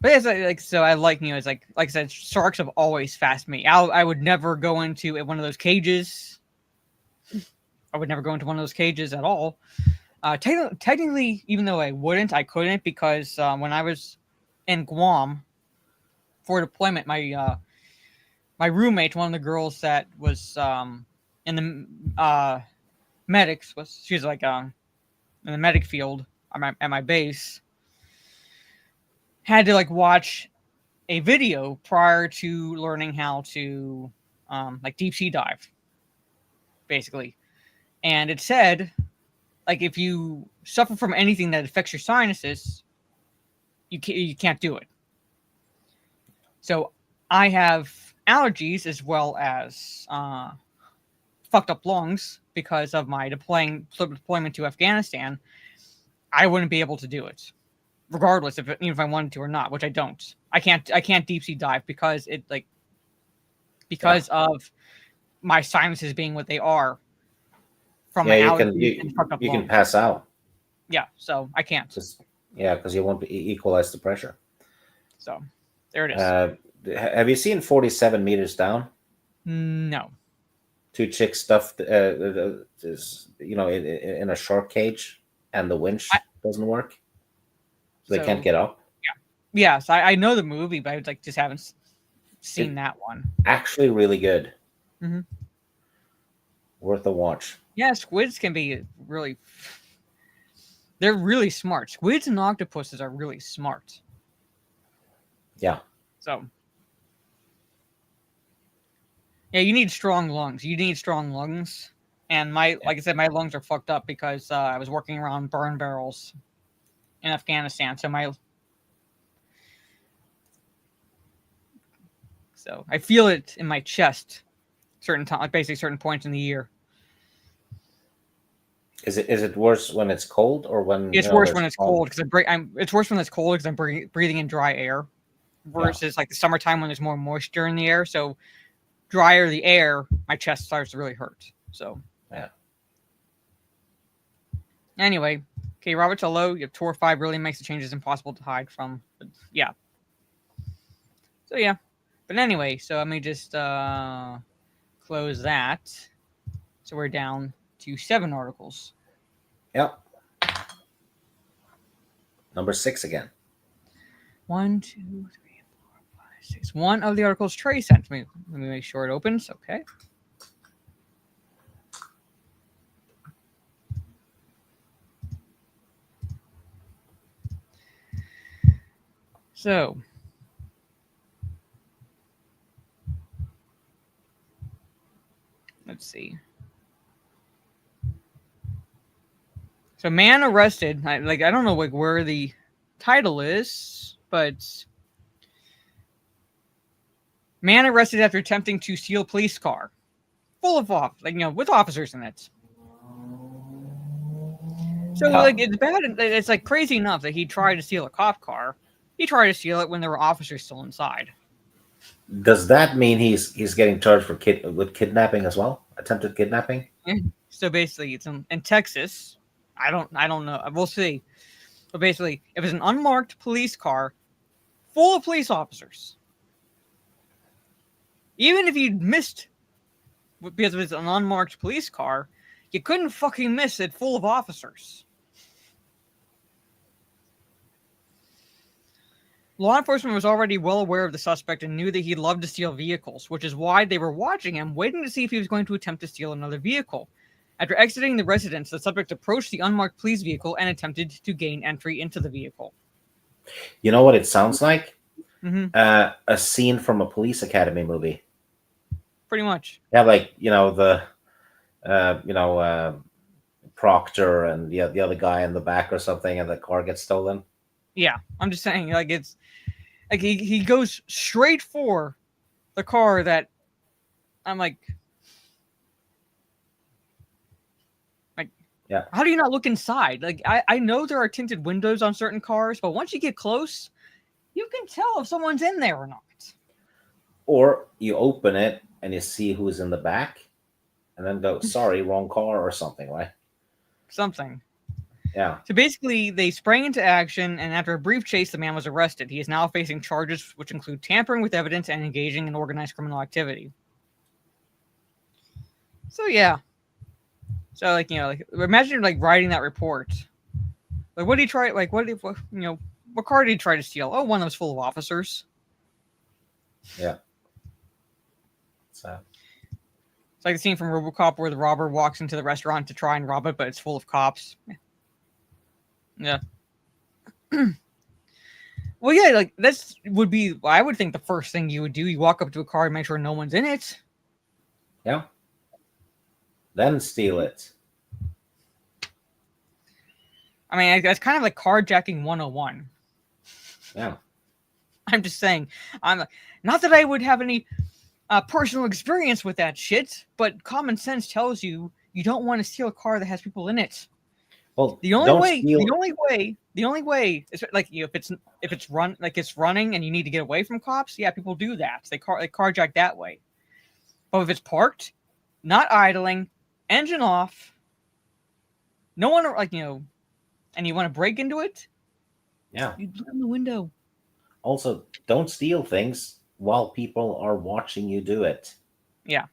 but it's so I like it's like I said, sharks have always fascinated me. I would never go into one of those cages. I would never go into one of those cages at all. Technically, even though I couldn't because when I was in Guam for deployment, my roommate, one of the girls that was in the medics, she was like in the medic field at my base, had to watch a video prior to learning how to deep sea dive, basically, and it said if you suffer from anything that affects your sinuses, you can't do it. So I have allergies as well as fucked up lungs because of my deployment to Afghanistan. I wouldn't be able to do it, regardless even if I wanted to or not, which I don't. I can't deep sea dive because of my sinuses being what they are. From my allergies and fucked up lungs. You can pass out. Yeah, so I can't. Because you won't equalize the pressure. So there it is. Have you seen 47 meters down? No. 2 chicks stuffed, in a shark cage, and the winch doesn't work, so they can't get up. Yeah. Yes, I know the movie, but I just haven't seen that one. Actually, really good. Worth a watch. Yeah, squids can be they're really smart. Squids and octopuses are really smart. Yeah. So, yeah, you need strong lungs. And like I said, my lungs are fucked up because I was working around burn barrels in Afghanistan. So So I feel it in my chest, certain time, basically certain points in the year. Is it worse when it's cold or when It's worse there's when it's snow? cold because It's worse when it's cold because I'm breathing in dry air, versus like the summertime when there's more moisture in the air. So drier the air, my chest starts to really hurt. So Yeah. Anyway, okay, Robert's hello. Your Tor 5 really makes the changes impossible to hide from. But yeah. So yeah. But anyway, so let me just close that. So we're down to 7 articles. Yep. Number 6 again. 1, 2, 3, 4, 5, 6. One of the articles Trey sent me. Let me make sure it opens. Okay. So let's see. So man arrested. I don't know like where the title is, but man arrested after attempting to steal police car full of with officers in it. So like it's bad. It's like crazy enough that he tried to steal a cop car. He tried to steal it when there were officers still inside. Does that mean he's getting charged for with kidnapping as well? Attempted kidnapping? So basically, it's in Texas. I don't know. We'll see. But basically, if it's an unmarked police car full of police officers, even if you missed because it was an unmarked police car, you couldn't fucking miss it full of officers. Law enforcement was already well aware of the suspect and knew that he loved to steal vehicles, which is why they were watching him, waiting to see if he was going to attempt to steal another vehicle. After exiting the residence, the subject approached the unmarked police vehicle and attempted to gain entry into the vehicle. You know what it sounds like? Mm-hmm. A scene from a Police Academy movie. Pretty much. Yeah, like the Proctor and the other guy in the back or something, and the car gets stolen. Yeah, I'm just saying, like it's like he goes straight for the car that I'm like, yeah. How do you not look inside? Like I know there are tinted windows on certain cars, but once you get close, you can tell if someone's in there or not. Or you open it and you see who's in the back, and then go, sorry, wrong car or something, right? Something. Yeah. So basically, they sprang into action, and after a brief chase, the man was arrested. He is now facing charges which include tampering with evidence and engaging in organized criminal activity. So yeah. So imagine writing that report. Like, what did he try? Like, what car did he try to steal? Oh, one that was full of officers. Yeah. So It's like the scene from RoboCop where the robber walks into the restaurant to try and rob it, but it's full of cops. Yeah. Well, yeah, like this would be, I would think, the first thing you would do. You walk up to a car and make sure no one's in it. yeah. Then steal it. I mean, that's kind of like carjacking 101. Yeah. I'm just saying. Not that I would have any personal experience with that shit, but common sense tells you don't want to steal a car that has people in it. Well, The only way is like if it's running and you need to get away from cops. Yeah, people do that. They carjack that way. But if it's parked, not idling, engine off, no one and you want to break into it, yeah, you look in the window. Also, don't steal things while people are watching you do it. Yeah,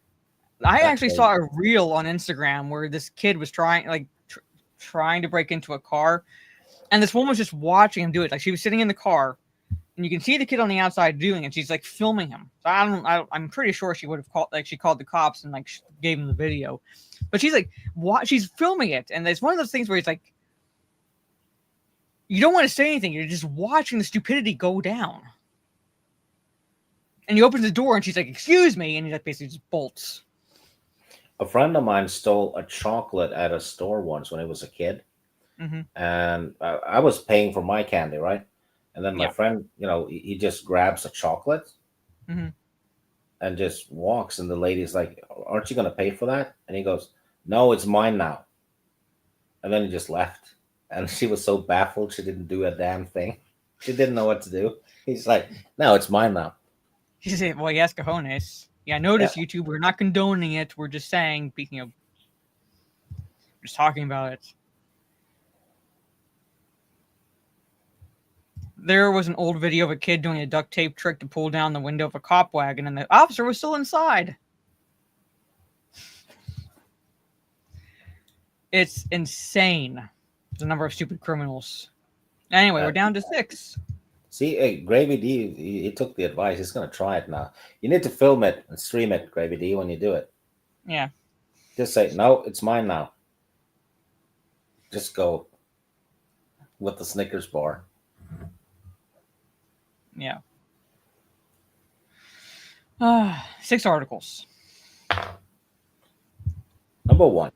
I actually saw a reel on Instagram where this kid was trying to break into a car, and this woman was just watching him do it. Like, she was sitting in the car, and you can see the kid on the outside doing it. She's like filming him. So I'm pretty sure she would have called the cops and gave him the video, but she's like, she's filming it, and it's one of those things where it's like, you don't want to say anything. You're just watching the stupidity go down. And he opens the door, and she's like, "Excuse me," and he basically just bolts. A friend of mine stole a chocolate at a store once when he was a kid. Mm-hmm. And I was paying for my candy, right? And then my friend, he just grabs a chocolate. Mm-hmm. and just walks. And the lady's like, "Aren't you going to pay for that?" And he goes, "No, it's mine now." And then he just left. And she was so baffled, she didn't do a damn thing. She didn't know what to do. He's like, "No, it's mine now." He said, "Well, yes, cojones." Yeah, Yeah. notice YouTube. We're not condoning it. We're just saying, just talking about it. There was an old video of a kid doing a duct tape trick to pull down the window of a cop wagon, and the officer was still inside. It's insane. The number of stupid criminals. Anyway, we're down to 6. See, Gravy D, he took the advice. He's going to try it now. You need to film it and stream it, Gravy D, when you do it. Yeah. Just say, "No, it's mine now." Just go with the Snickers bar. Yeah. 6 articles. Number 1.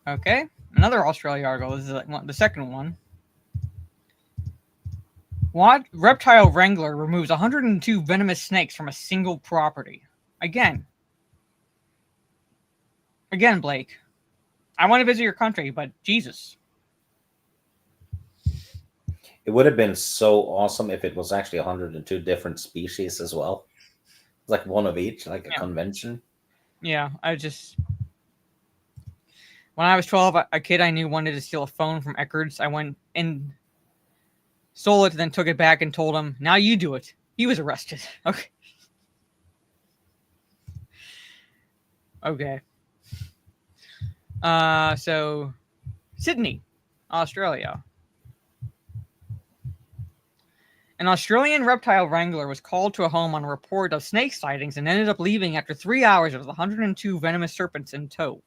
Okay. Another Australia article. This is like the second one. What reptile wrangler removes 102 venomous snakes from a single property? Again, Blake. I want to visit your country, but Jesus. It would have been so awesome if it was actually 102 different species as well. It's like one of each, like a convention. Yeah, when I was 12, a kid I knew wanted to steal a phone from Eckerd's. I went and stole it, then took it back and told him, "Now you do it." He was arrested. Okay. Okay. So Sydney, Australia. An Australian reptile wrangler was called to a home on a report of snake sightings and ended up leaving after 3 hours with 102 venomous serpents in tow.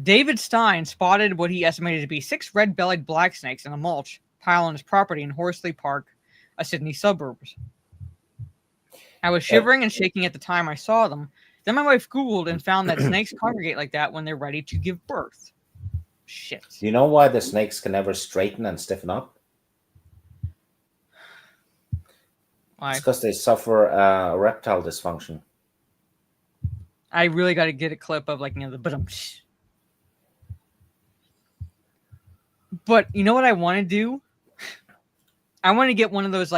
David Stein spotted what he estimated to be 6 red-bellied black snakes in a mulch pile on his property in Horsley Park, a Sydney suburb. I was shivering and shaking at the time I saw them. Then my wife Googled and found that snakes congregate like that when they're ready to give birth. Shit. Do you know why the snakes can never straighten and stiffen up? Why? It's because they suffer erectile dysfunction. I really got to get a clip of the bottom. But you know what I want to do? I want to get one of those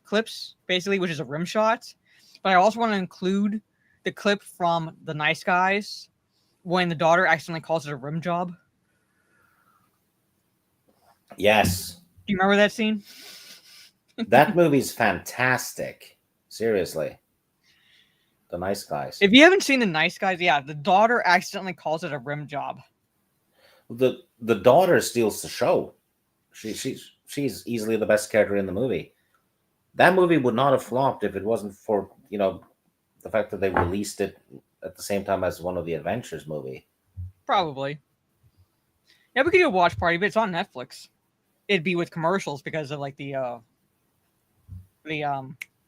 clips, basically, which is a rim shot. But I also want to include the clip from The Nice Guys when the daughter accidentally calls it a rim job. Yes. Do you remember that scene? That movie's fantastic. Seriously. The Nice Guys. If you haven't seen The Nice Guys, yeah, the daughter accidentally calls it a rim job. The daughter steals the show. She's easily the best character in the movie. That movie would not have flopped if it wasn't for the fact that they released it at the same time as one of the Adventures movie. Probably. Yeah, we could do a watch party, but it's on Netflix. It'd be with commercials because of the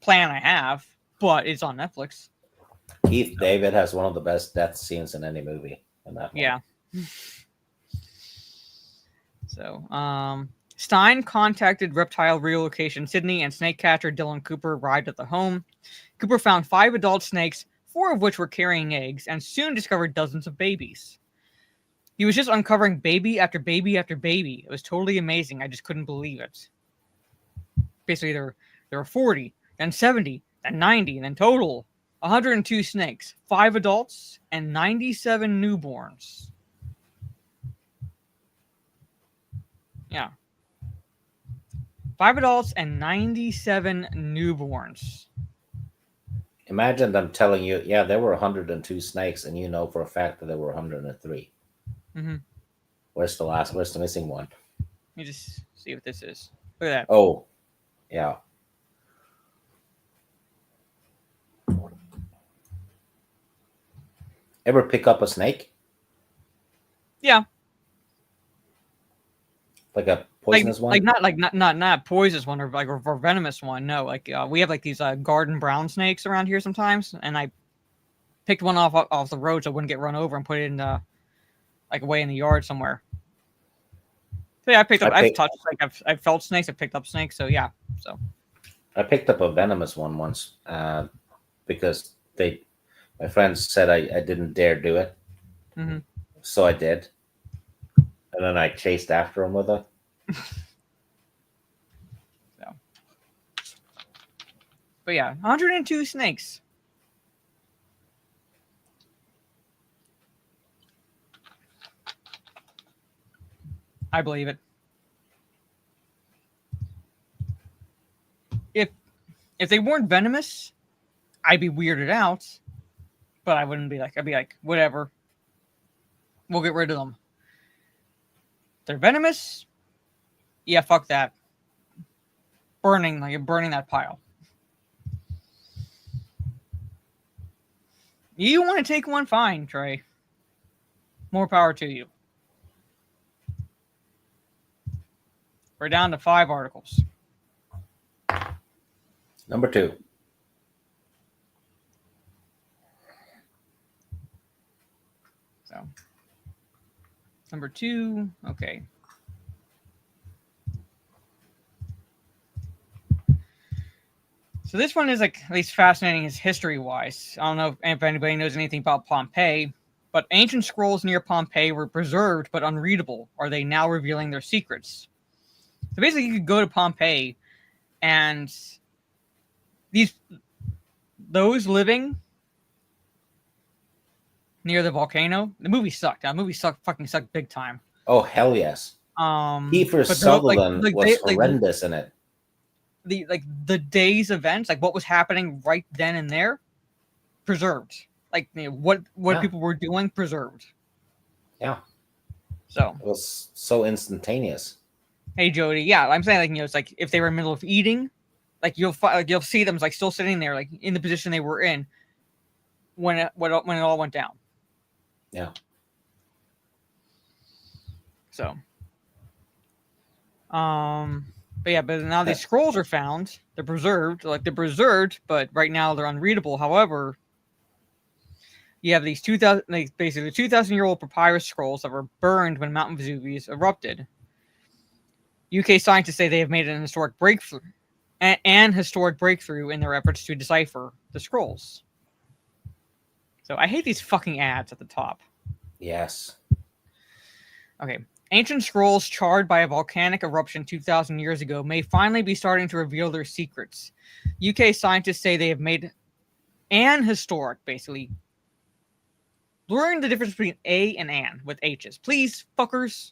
plan I have, but it's on Netflix. Keith David has one of the best death scenes in any movie in that one. Yeah. So, Stein contacted reptile relocation Sydney, and snake catcher Dylan Cooper arrived at the home. Cooper found 5 adult snakes, 4 of which were carrying eggs, and soon discovered dozens of babies. He was just uncovering baby after baby after baby. It was totally amazing. I just couldn't believe it. Basically, there were 40, then 70, then 90, and then total 102 snakes, 5 adults, and 97 newborns. Yeah. 5 adults and 97 newborns. Imagine them telling you, yeah, there were 102 snakes, and you know for a fact that there were 103. Mm-hmm. Where's the missing one? Let me just see what this is. Look at that. Oh, yeah. Ever pick up a snake? Yeah. Like a poisonous one? Not poisonous one or venomous one. No, we have these garden brown snakes around here sometimes, and I picked one off the road so it wouldn't get run over and put it in away in the yard somewhere. So yeah, I've touched I've felt snakes, I've picked up snakes, so yeah. So I picked up a venomous one once because my friends said I didn't dare do it, Hmm. so I did, and then I chased after him with it. So, but yeah, 102 snakes. I believe it. If if they weren't venomous, I'd be weirded out, but I wouldn't be like. I'd be like, whatever. We'll get rid of them. They're venomous. Yeah, fuck that. Burning, like you're burning that pile. You want to take one? Fine, Trey. More power to you. We're down to 5 articles. Number 2. So, number 2, okay. So this one is like at least fascinating as history-wise. I don't know if anybody knows anything about Pompeii, but ancient scrolls near Pompeii were preserved but unreadable. Are they now revealing their secrets? So basically, you could go to Pompeii, and those living near the volcano. The movie sucked. That movie fucking sucked big time. Oh hell yes! Kiefer But Sutherland was horrendous in it. The day's events, like what was happening right then and there, preserved. Like what people were doing, preserved. Yeah. So it was so instantaneous. Hey Jody, yeah, I'm saying like it's like if they were in the middle of eating, like you'll see them like still sitting there like in the position they were in when it all went down. Yeah. So, but now these scrolls are found. They're preserved, but right now they're unreadable. However, you have these 2,000-year-old papyrus scrolls that were burned when Mount Vesuvius erupted. UK scientists say they have made an historic breakthrough in their efforts to decipher the scrolls. So I hate these fucking ads at the top. Yes. Okay. Ancient scrolls charred by a volcanic eruption 2,000 years ago may finally be starting to reveal their secrets. UK scientists say they have made an historic, basically, blurring the difference between A and an with H's. Please, fuckers.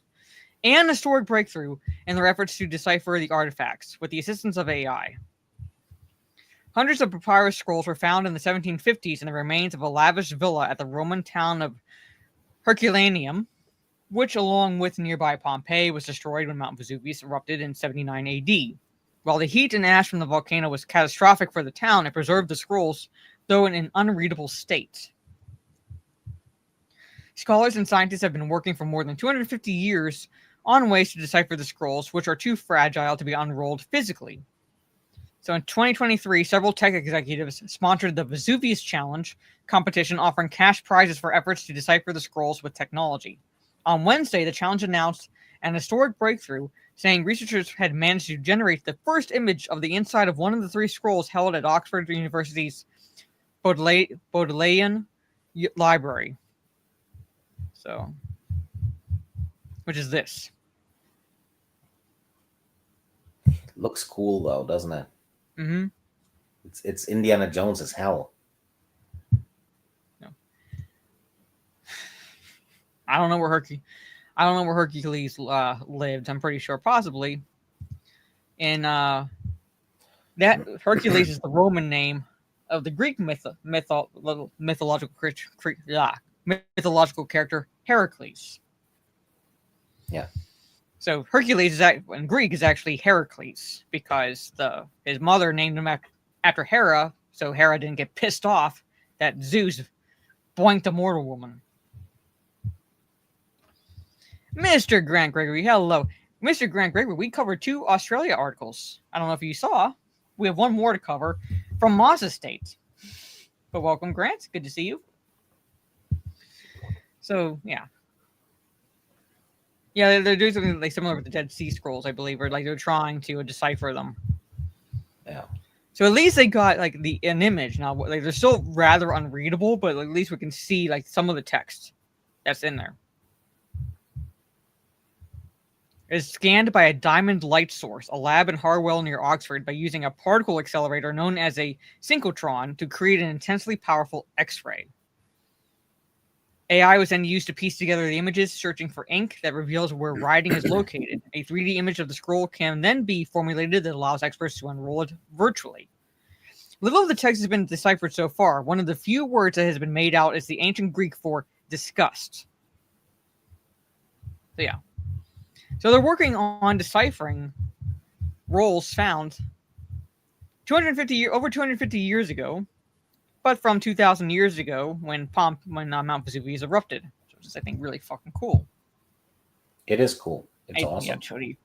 An historic breakthrough in their efforts to decipher the artifacts with the assistance of AI. Hundreds of papyrus scrolls were found in the 1750s in the remains of a lavish villa at the Roman town of Herculaneum, which, along with nearby Pompeii, was destroyed when Mount Vesuvius erupted in 79 AD. While the heat and ash from the volcano was catastrophic for the town, it preserved the scrolls, though in an unreadable state. Scholars and scientists have been working for more than 250 years on ways to decipher the scrolls, which are too fragile to be unrolled physically. So in 2023, several tech executives sponsored the Vesuvius Challenge competition, offering cash prizes for efforts to decipher the scrolls with technology. On Wednesday, the challenge announced an historic breakthrough, saying researchers had managed to generate the first image of the inside of one of the 3 scrolls held at Oxford University's Bodleian Library. So, which is this. Looks cool though, doesn't it? Mm-hmm. It's Indiana Jones as hell. No. I don't know where Hercules lived. I'm pretty sure possibly in that Hercules is the Roman name of the Greek mythological character Heracles. Yeah. So Hercules in Greek is actually Heracles because his mother named him after Hera, so Hera didn't get pissed off that Zeus boinked a mortal woman. Mr. Grant Gregory, hello. Mr. Grant Gregory, we covered 2 Australia articles. I don't know if you saw. We have one more to cover from Moss Estate. But welcome, Grant. Good to see you. So, yeah. Yeah, they're doing something like similar with the Dead Sea Scrolls, I believe, or like they're trying to decipher them. Yeah. So at least they got like an image. Now like, they're still rather unreadable, but at least we can see like some of the text that's in there. It is scanned by a diamond light source, a lab in Harwell near Oxford, by using a particle accelerator known as a synchrotron to create an intensely powerful X-ray. AI was then used to piece together the images, searching for ink that reveals where writing is located. A 3D image of the scroll can then be formulated that allows experts to unroll it virtually. Little of the text has been deciphered so far. One of the few words that has been made out is the ancient Greek for disgust. So yeah. So they're working on deciphering rolls found over 250 years ago, but from 2,000 years ago when Mount Vesuvius erupted, which is I think really fucking cool. It is cool. It's awesome. Yeah, Chody.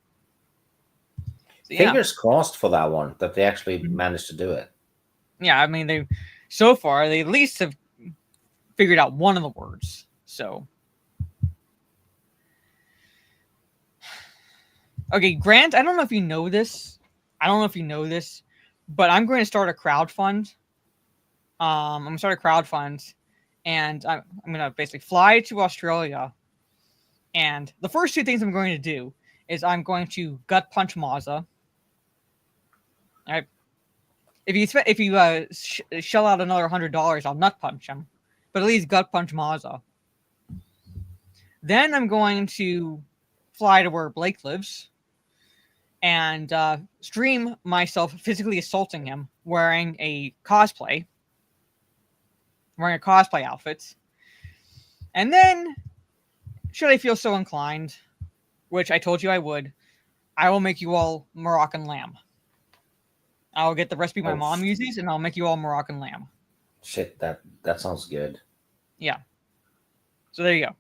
So, Fingers crossed for that one that they actually managed to do it. Yeah, I mean they at least have figured out one of the words. So okay, Grant, I don't know if you know this. But I'm going to start a crowdfund. I'm going to start a crowdfund, and I'm going to basically fly to Australia. And the first two things I'm going to do is I'm going to gut punch Mazza. All right. If you shell out another $100, I'll nut punch him, but at least gut punch Mazza. Then I'm going to fly to where Blake lives and stream myself physically assaulting him wearing a cosplay outfit. And then, should I feel so inclined, which I told you I would, I will make you all Moroccan lamb. I'll get the recipe my mom uses, and I'll make you all Moroccan lamb. Shit, that sounds good. Yeah. So there you go.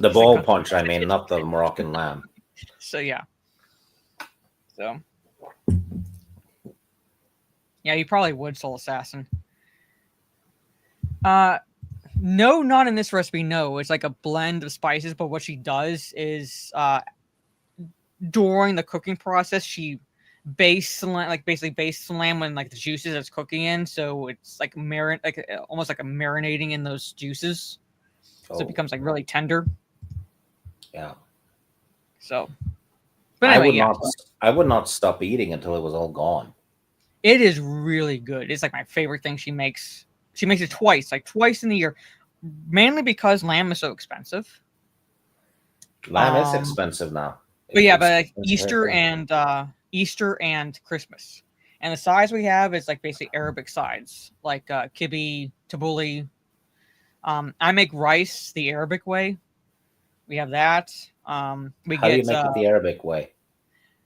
The ball punch, I mean, not the Moroccan lamb. So yeah. So yeah, you probably would, Soul Assassin. No, not in this recipe. No, it's like a blend of spices. But what she does is, during the cooking process, she basically base slam when like the juices it's cooking in. So it's like almost like a marinating in those juices. So it becomes like really tender. Yeah. So, but anyway, I would not stop eating until it was all gone. It is really good. It's like my favorite thing she makes. She makes it twice in the year, mainly because lamb is so expensive. Lamb is expensive now. But yeah, but like Easter and Christmas, and the sides we have is like basically Arabic sides, like kibbeh, tabbouleh. I make rice the Arabic way. We have that. How do you make it the Arabic way?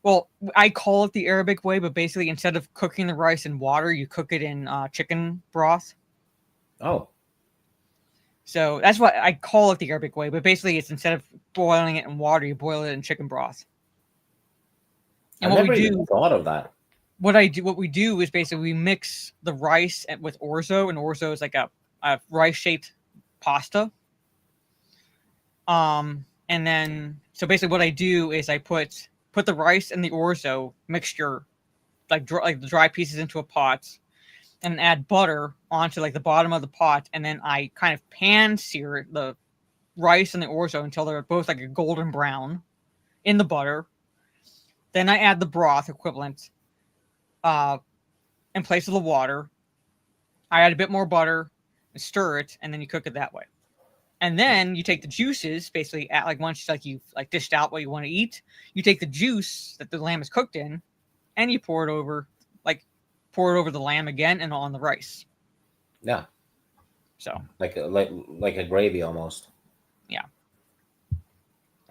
Well, I call it the Arabic way, but basically instead of cooking the rice in water, you cook it in chicken broth. Oh. So that's what I call it the Arabic way, but basically it's instead of boiling it in water, you boil it in chicken broth. And I never even thought of that. What we do is basically we mix the rice with orzo, and orzo is like a rice-shaped pasta. And then so basically what I do is I put the rice and the orzo mixture, like the dry pieces, into a pot, and add butter onto like the bottom of the pot, and then I kind of pan sear the rice and the orzo until they're both like a golden brown in the butter. Then I add the broth equivalent in place of the water. I add a bit more butter and stir it, and then you cook it that way. And then you take the juices, basically at like once you've dished out what you want to eat, you take the juice that the lamb is cooked in, and you pour it over the lamb again and on the rice. Yeah. So like a gravy almost. Yeah.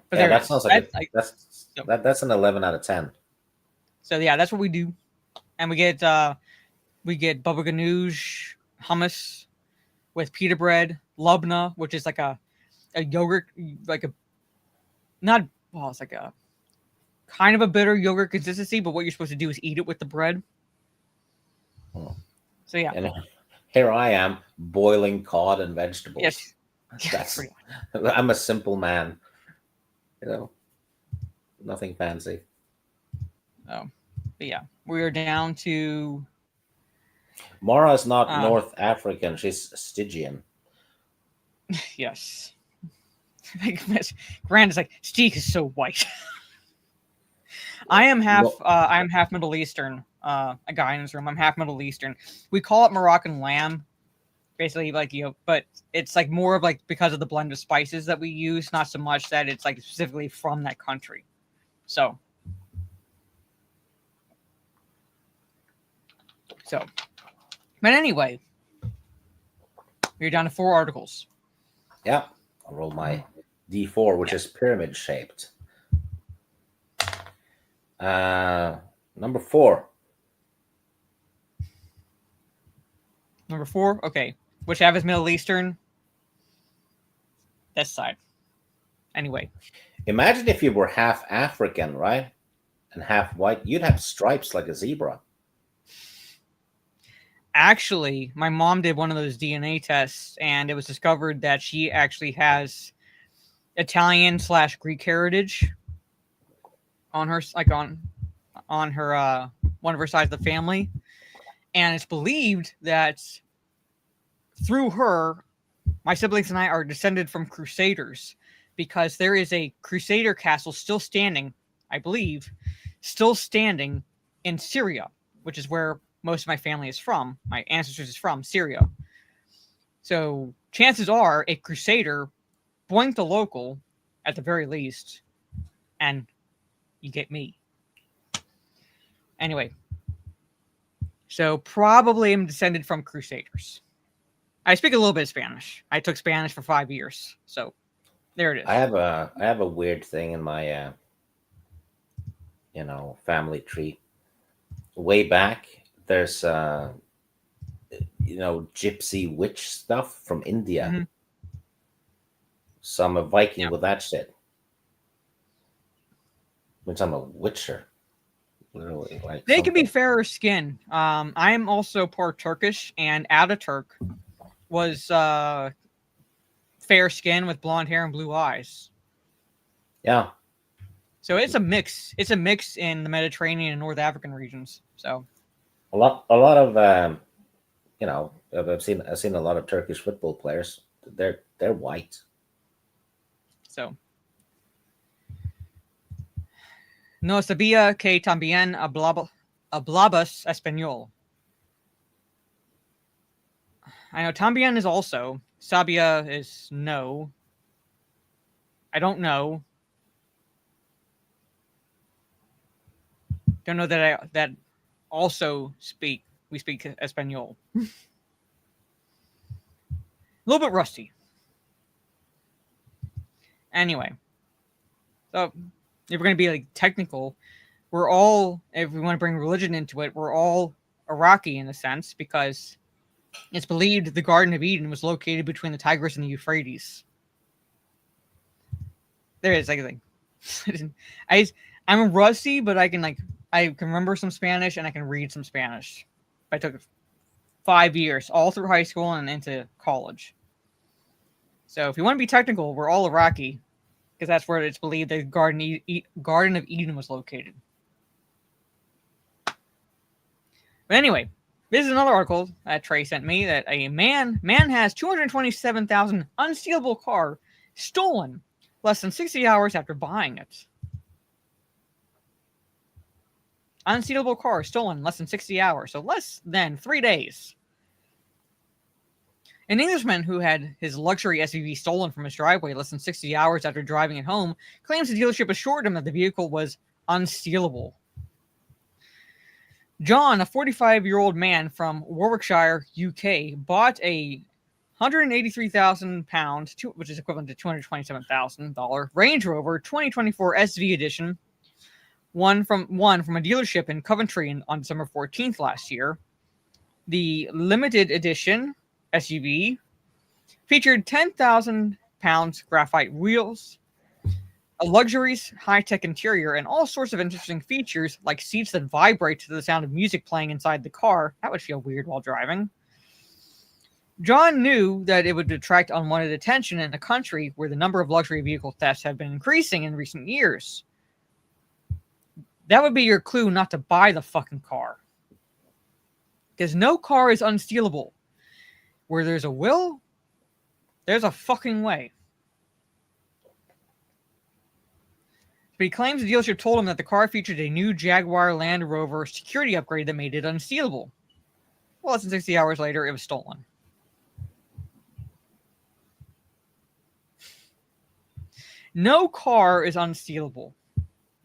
But yeah, that sounds that's an 11 out of 10. So yeah, that's what we do, and we get baba ganoush hummus with pita bread, lubna, which is like a yogurt, it's like a kind of a bitter yogurt consistency, but what you're supposed to do is eat it with the bread. Oh. So yeah. And here I am boiling cod and vegetables. Yes. I'm a simple man. Nothing fancy. Oh. But yeah, we are down to Mara is not North African; she's Stygian. yes. Grant is like, Steak is so white. I am half Middle Eastern. A guy in this room. I'm half Middle Eastern. We call it Moroccan lamb, basically, like, you know, but it's like more of like because of the blend of spices that we use, not so much that it's like specifically from that country. So, but anyway, we're down to 4 articles. Yeah, I'll roll my D4, which is pyramid shaped. Number 4. Number 4, okay. Which half is Middle Eastern? This side. Anyway. Imagine if you were half African, right? And half white. You'd have stripes like a zebra. Actually, my mom did one of those DNA tests, and it was discovered that she actually has Italian/Greek heritage on her, like on her one of her sides of the family, and it's believed that through her, my siblings and I are descended from Crusaders, because there is a Crusader castle still standing, I believe, still standing in Syria, which is where most of my family is from. My ancestors is from Syria. So chances are a Crusader boinked a local at the very least, and you get me. Anyway, so probably I'm descended from Crusaders. I speak a little bit of Spanish. I took Spanish for 5 years, so there it is. I have a weird thing in my family tree. Way back, there's gypsy witch stuff from India. Mm-hmm. So I'm a Viking with that shit. Which I'm a witcher. Literally, like they can be fairer skin. I am also part Turkish, and Ataturk was fair skin with blonde hair and blue eyes. Yeah. So it's a mix. It's a mix in the Mediterranean and North African regions. So a lot of I've seen a lot of Turkish football players. They're white. So no sabía que también hablabas español. I know también is also. Sabia is no. I don't know. Don't know that also we speak Espanol. A little bit rusty. Anyway, so if we're going to be like technical, we're all, if we want to bring religion into it, we're all Iraqi in a sense, because it's believed the Garden of Eden was located between the Tigris and the Euphrates. There is like a thing. I'm rusty, but I can remember some Spanish and I can read some Spanish. I took 5 years, all through high school and into college. So if you want to be technical, we're all Iraqi, because that's where it's believed the Garden of Eden was located. But anyway, this is another article that Trey sent me, that a man has 227,000 unstealable car stolen less than 60 hours after buying it. Unstealable car stolen less than 60 hours, so less than 3 days. An Englishman who had his luxury SUV stolen from his driveway less than 60 hours after driving it home claims the dealership assured him that the vehicle was unstealable. John, a 45-year-old man from Warwickshire, UK, bought a £183,000, which is equivalent to $227,000 Range Rover 2024 SV edition, one from a dealership in Coventry on December 14th last year. The limited edition SUV featured 10,000 pounds graphite wheels, a luxurious high-tech interior, and all sorts of interesting features like seats that vibrate to the sound of music playing inside the car. That would feel weird while driving. John knew that it would attract unwanted attention in a country where the number of luxury vehicle thefts have been increasing in recent years. that would be your clue not to buy the fucking car. Because no car is unstealable. Where there's a will, there's a fucking way. But he claims the dealership told him that the car featured a new Jaguar Land Rover security upgrade that made it unstealable. Well, less than 60 hours later, it was stolen. No car is unstealable.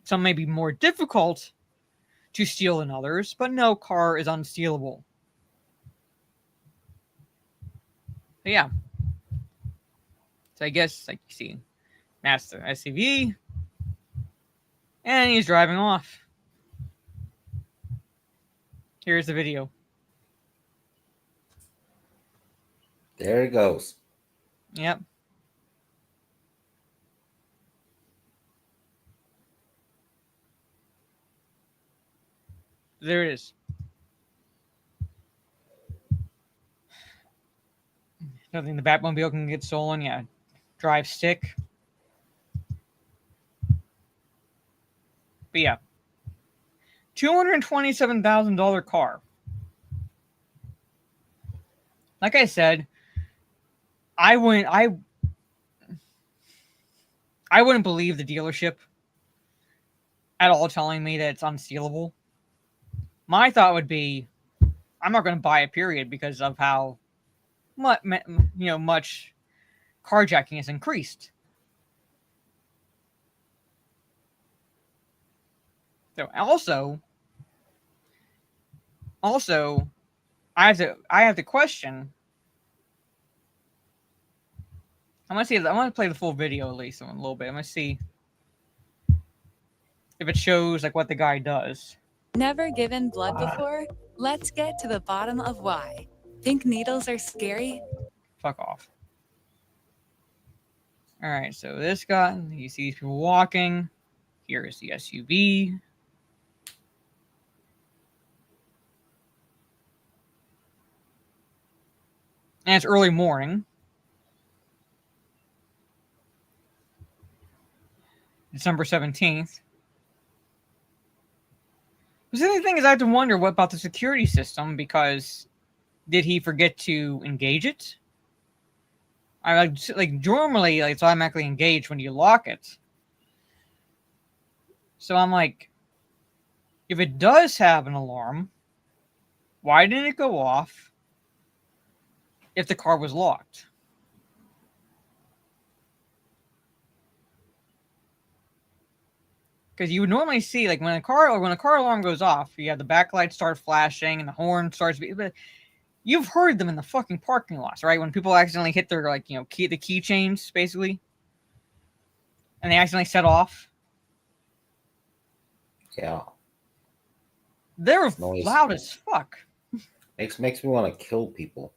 Some may be more difficult to steal than others, but no car is unstealable. So yeah. So I guess, like you see, Master SUV, and he's driving off. Here's the video. There it goes. Yep. There it is. Nothing the Batmobile can get stolen. Yeah. Drive stick. But yeah. $227,000 car. Like I said, I wouldn't believe the dealership at all telling me that it's unstealable. My thought would be, I'm not going to buy it, period, because of how much carjacking has increased. So also, I have to question. I'm gonna play the full video at least in a little bit. I'm gonna see if it shows like what the guy does. Never given blood before? Let's get to the bottom of why. Think needles are scary? Fuck off. All right, so this guy, you see these people walking. Here is the SUV. And it's early morning. December 17th. The only thing is I have to wonder what about the security system, because did he forget to engage it? I like normally it's automatically engaged when you lock it. So I'm like, if it does have an alarm, why didn't it go off if the car was locked? Because you would normally see, like, when a car alarm goes off, you have the backlights start flashing and the horn starts. But you've heard them in the fucking parking lots, right? When people accidentally hit their the keychains, basically, and they accidentally set off. Yeah. They're loud as fuck. Makes me want to kill people.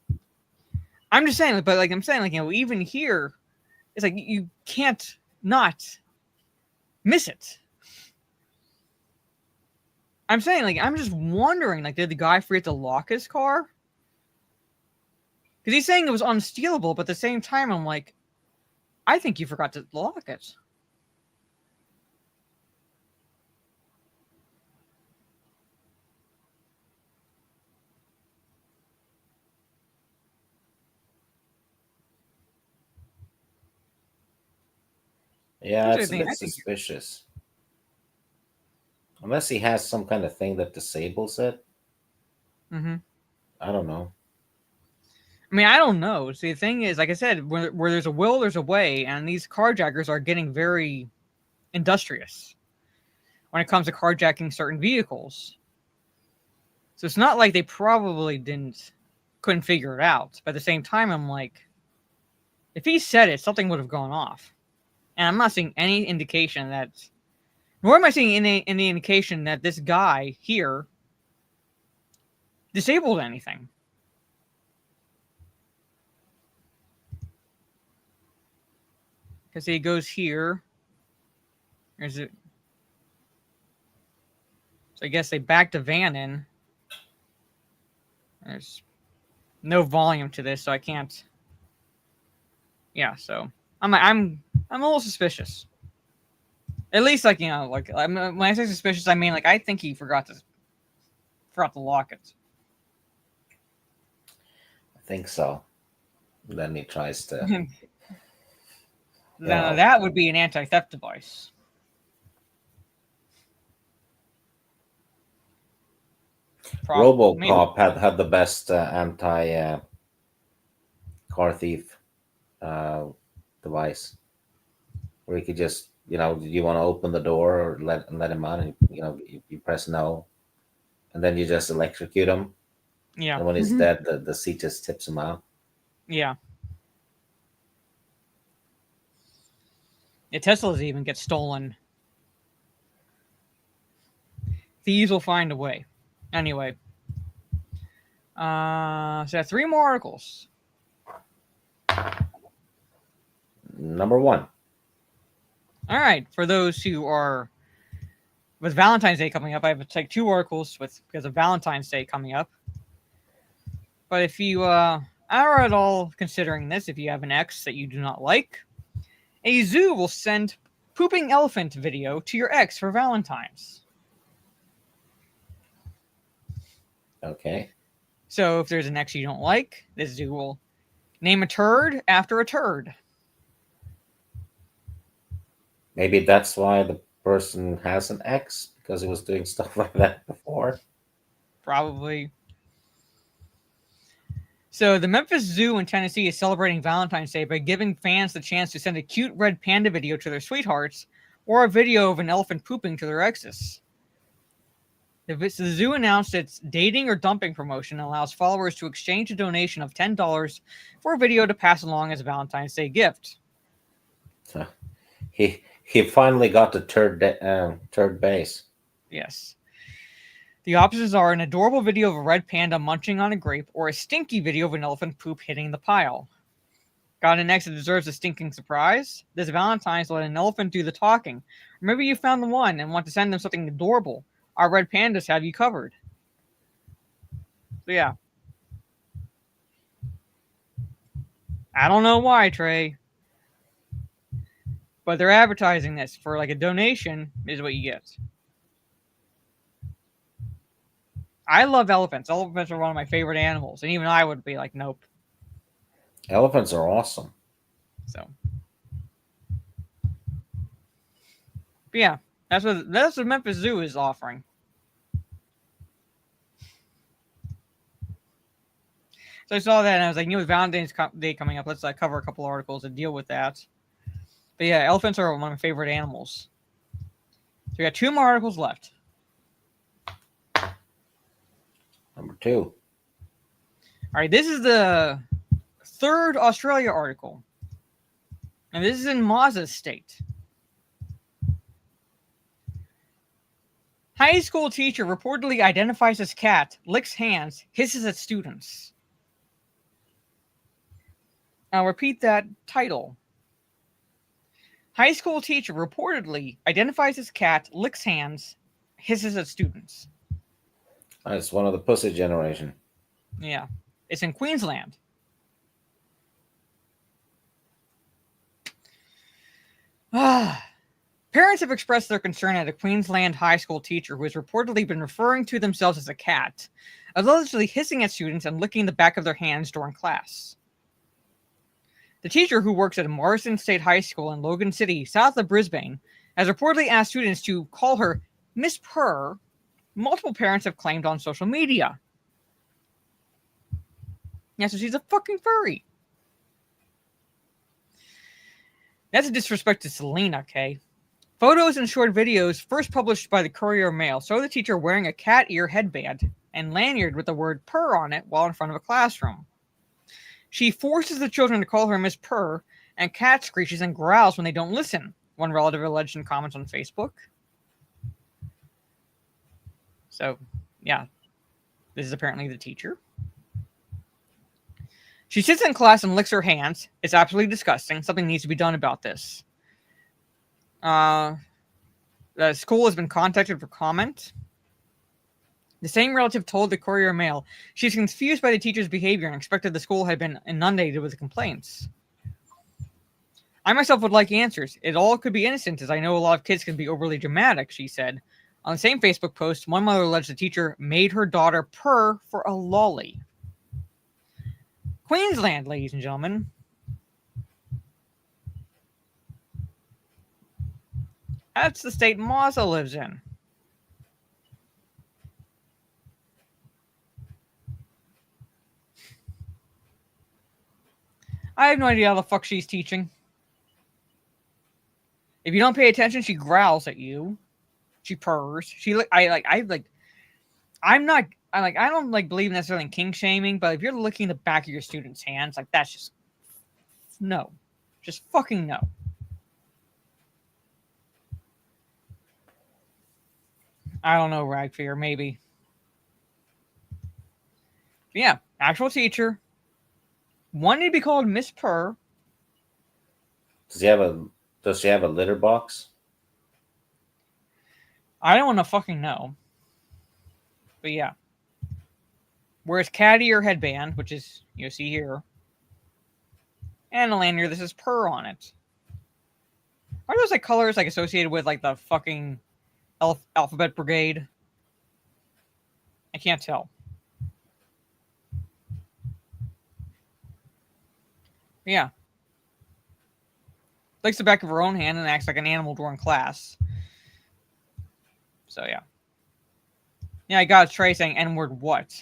I'm just saying, but I'm saying, even here, it's like you can't not miss it. I'm saying, I'm just wondering, did the guy forget to lock his car? Because he's saying it was unstealable, but at the same time, I'm like, I think you forgot to lock it. Yeah, it's a bit suspicious. Unless he has some kind of thing that disables it. Mm-hmm. I don't know. I mean, I don't know. See, the thing is, like I said, where there's a will, there's a way, and these carjackers are getting very industrious when it comes to carjacking certain vehicles. So it's not like they probably couldn't figure it out. But at the same time, I'm like, if he said it, something would have gone off. And I'm not seeing any indication that, nor am I seeing any indication that this guy here disabled anything. Because he goes here. There's it. So I guess they backed a van in. There's no volume to this, so I can't. Yeah, so I'm a little suspicious. At least, like, like when I say suspicious, I mean like I think he forgot to lock it. I think so. Then he tries to. Now that would be an anti-theft device. RoboCop had the best anti car thief device, where you could just, you want to open the door or let him out, and you press no, and then you just electrocute him. Yeah. And when he's dead, the seat just tips him out. Yeah. Yeah, Teslas even get stolen. Thieves will find a way. Anyway. So 3 more articles. Number 1. All right. For those who are with Valentine's Day coming up, I have to take 2 articles because of Valentine's Day coming up. But if you are at all considering this, if you have an ex that you do not like, a zoo will send pooping elephant video to your ex for Valentine's. Okay. So if there's an ex you don't like, this zoo will name a turd after a turd. Maybe that's why the person has an ex, because he was doing stuff like that before. Probably. So the Memphis Zoo in Tennessee is celebrating Valentine's Day by giving fans the chance to send a cute red panda video to their sweethearts, or a video of an elephant pooping to their exes. The zoo announced its dating or dumping promotion allows followers to exchange a donation of $10 for a video to pass along as a Valentine's Day gift. He finally got the turd base. Yes. The options are an adorable video of a red panda munching on a grape, or a stinky video of an elephant poop hitting the pile. Got an ex that deserves a stinking surprise? This Valentine's, let an elephant do the talking. Or maybe you found the one and want to send them something adorable. Our red pandas have you covered. So yeah. I don't know why, Trey. But they're advertising this for like a donation is what you get. I love elephants. Elephants are one of my favorite animals. And even I would be like, nope. Elephants are awesome. So. But yeah, that's what Memphis Zoo is offering. So I saw that and I was like, with Valentine's Day coming up, let's cover a couple articles that deal with that. But yeah, elephants are one of my favorite animals. So we got 2 more articles left. Number 2. All right, this is the 3rd Australia article. And this is in Mazas state. High school teacher reportedly identifies as cat, licks hands, hisses at students. I'll repeat that title. High school teacher reportedly identifies as cat, licks hands, hisses at students. It's one of the pussy generation. Yeah. It's in Queensland. Parents have expressed their concern at a Queensland high school teacher who has reportedly been referring to themselves as a cat, allegedly hissing at students and licking the back of their hands during class. The teacher, who works at Morrison State High School in Logan City, south of Brisbane, has reportedly asked students to call her Miss Purr. Multiple parents have claimed on social media. Yeah, so she's a fucking furry. That's a disrespect to Selena, okay? Photos and short videos first published by the Courier Mail show the teacher wearing a cat ear headband and lanyard with the word purr on it while in front of a classroom. She forces the children to call her Miss Purr, and cat screeches and growls when they don't listen, one relative alleged in comments on Facebook. So, yeah, this is apparently the teacher. She sits in class and licks her hands. It's absolutely disgusting. Something needs to be done about this. The school has been contacted for comment. The same relative told the Courier Mail she's confused by the teacher's behavior and expected the school had been inundated with complaints. I myself would like answers. It all could be innocent, as I know a lot of kids can be overly dramatic, she said. On the same Facebook post, one mother alleged the teacher made her daughter purr for a lolly. Queensland, ladies and gentlemen. That's the state Mazza lives in. I have no idea how the fuck she's teaching. If you don't pay attention, she growls at you. She purrs. I don't like believe necessarily in kink shaming, but if you're looking at the back of your student's hands, like that's just no. Just fucking no. I don't know, Ragfear, maybe. But yeah, actual teacher. Wanted to be called Miss Purr. Does she have a litter box? I don't want to fucking know. But yeah. Wears cat ear headband, which is, you see here. And a lanyard, this is Purr on it. Are those like colors like associated with like the fucking Alphabet Brigade? I can't tell. Yeah. Licks the back of her own hand and acts like an animal during class. So yeah. Yeah, I got Trey saying N-word what?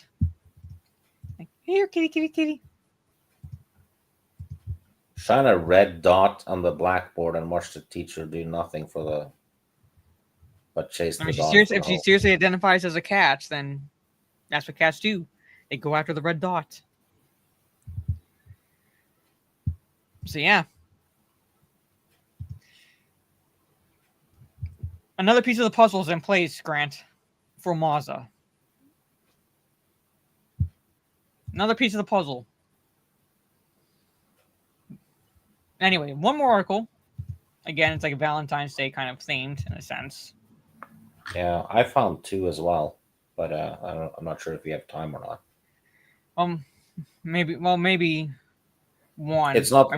Like, here, kitty, kitty, kitty. Shine a red dot on the blackboard and watch the teacher do nothing but chase the dot. If she seriously identifies as a cat, then that's what cats do. They go after the red dot. So yeah. Another piece of the puzzle is in place, Grant, for Mazza. Another piece of the puzzle. Anyway, one more article. Again, it's like a Valentine's Day kind of themed in a sense. Yeah, I found two as well, but I'm not sure if you have time or not. Maybe one. It's not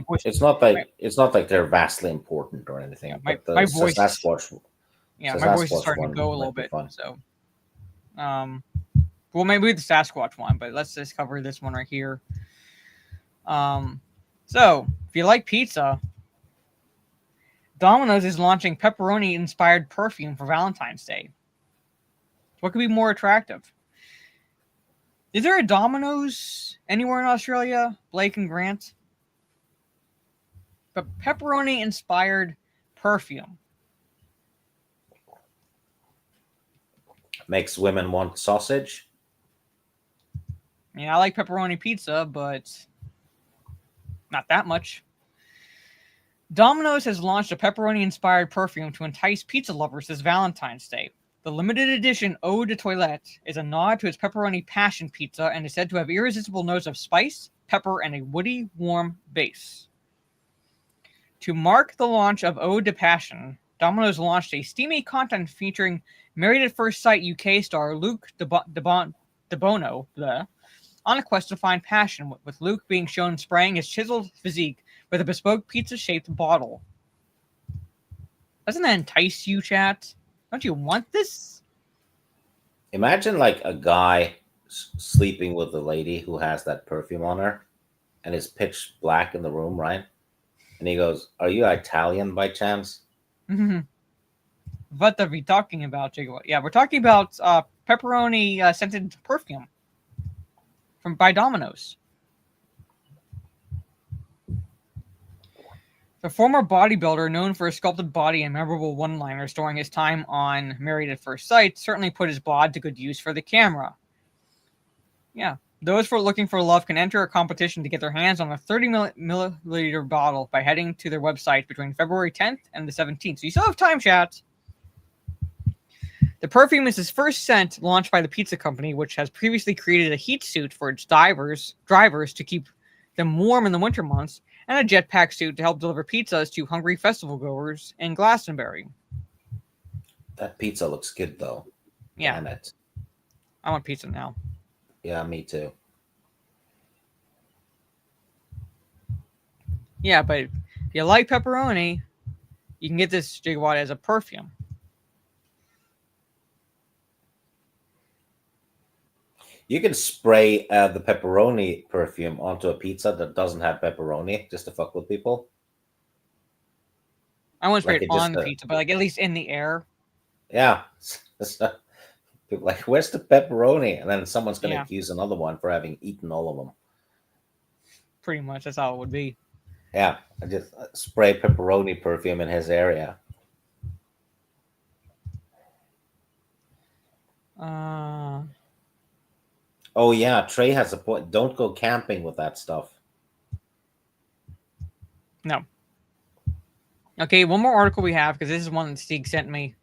like they're vastly important or anything. Yeah, but my voice. Sasquatch. Yeah, my voice is starting to go a little bit. So, well, maybe the Sasquatch one, but let's just cover this one right here. So if you like pizza, Domino's is launching pepperoni-inspired perfume for Valentine's Day. What could be more attractive? Is there a Domino's anywhere in Australia, Blake and Grant? But pepperoni-inspired perfume. Makes women want sausage. Yeah, I like pepperoni pizza, but not that much. Domino's has launched a pepperoni-inspired perfume to entice pizza lovers this Valentine's Day. The limited edition Eau de Toilette is a nod to its pepperoni passion pizza and is said to have irresistible notes of spice, pepper, and a woody, warm base. To mark the launch of Eau de Passion, Domino's launched a steamy content featuring Married at First Sight UK star Luke De Bono on a quest to find passion, with Luke being shown spraying his chiseled physique with a bespoke pizza-shaped bottle. Doesn't that entice you, chat? Don't you want this? Imagine like a guy sleeping with a lady who has that perfume on her, and it's pitch black in the room, right? And he goes, "Are you Italian by chance?" What are we talking about, Jacob? Yeah, we're talking about pepperoni scented perfume by Domino's. The former bodybuilder, known for his sculpted body and memorable one-liners during his time on Married at First Sight, certainly put his bod to good use for the camera. Yeah, those looking for love can enter a competition to get their hands on a 30 milliliter bottle by heading to their website between February 10th and the 17th. So you still have time, chat. The perfume is his first scent launched by the pizza company, which has previously created a heat suit for its drivers to keep them warm in the winter months, and a jetpack suit to help deliver pizzas to hungry festival goers in Glastonbury. That pizza looks good, though. Yeah. Damn it. I want pizza now. Yeah, me too. Yeah, but If you like pepperoni, you can get this gigawatt as a perfume. You can spray the pepperoni perfume onto a pizza that doesn't have pepperoni just to fuck with people. I wouldn't spray Like it it on just, the pizza, but like at least in the air. yeah. People like, where's the pepperoni? And then someone's going to Yeah, accuse another one for having eaten all of them. pretty much. That's how it would be. Yeah, I just spray pepperoni perfume in his area. Uh, Oh yeah, Trey has a point. Don't go camping with that stuff. no. Okay, one more article we have, because this is one that Steve sent me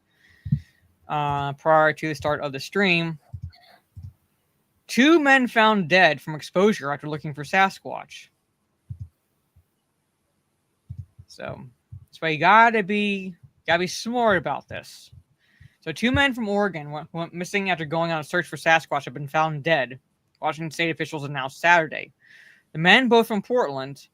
prior to the start of the stream. 2 men found dead from exposure after looking for Sasquatch. So that's why you gotta be smart about this. So 2 men from Oregon went missing after going on a search for Sasquatch have been found dead, Washington state officials announced Saturday. The men, both from Portland,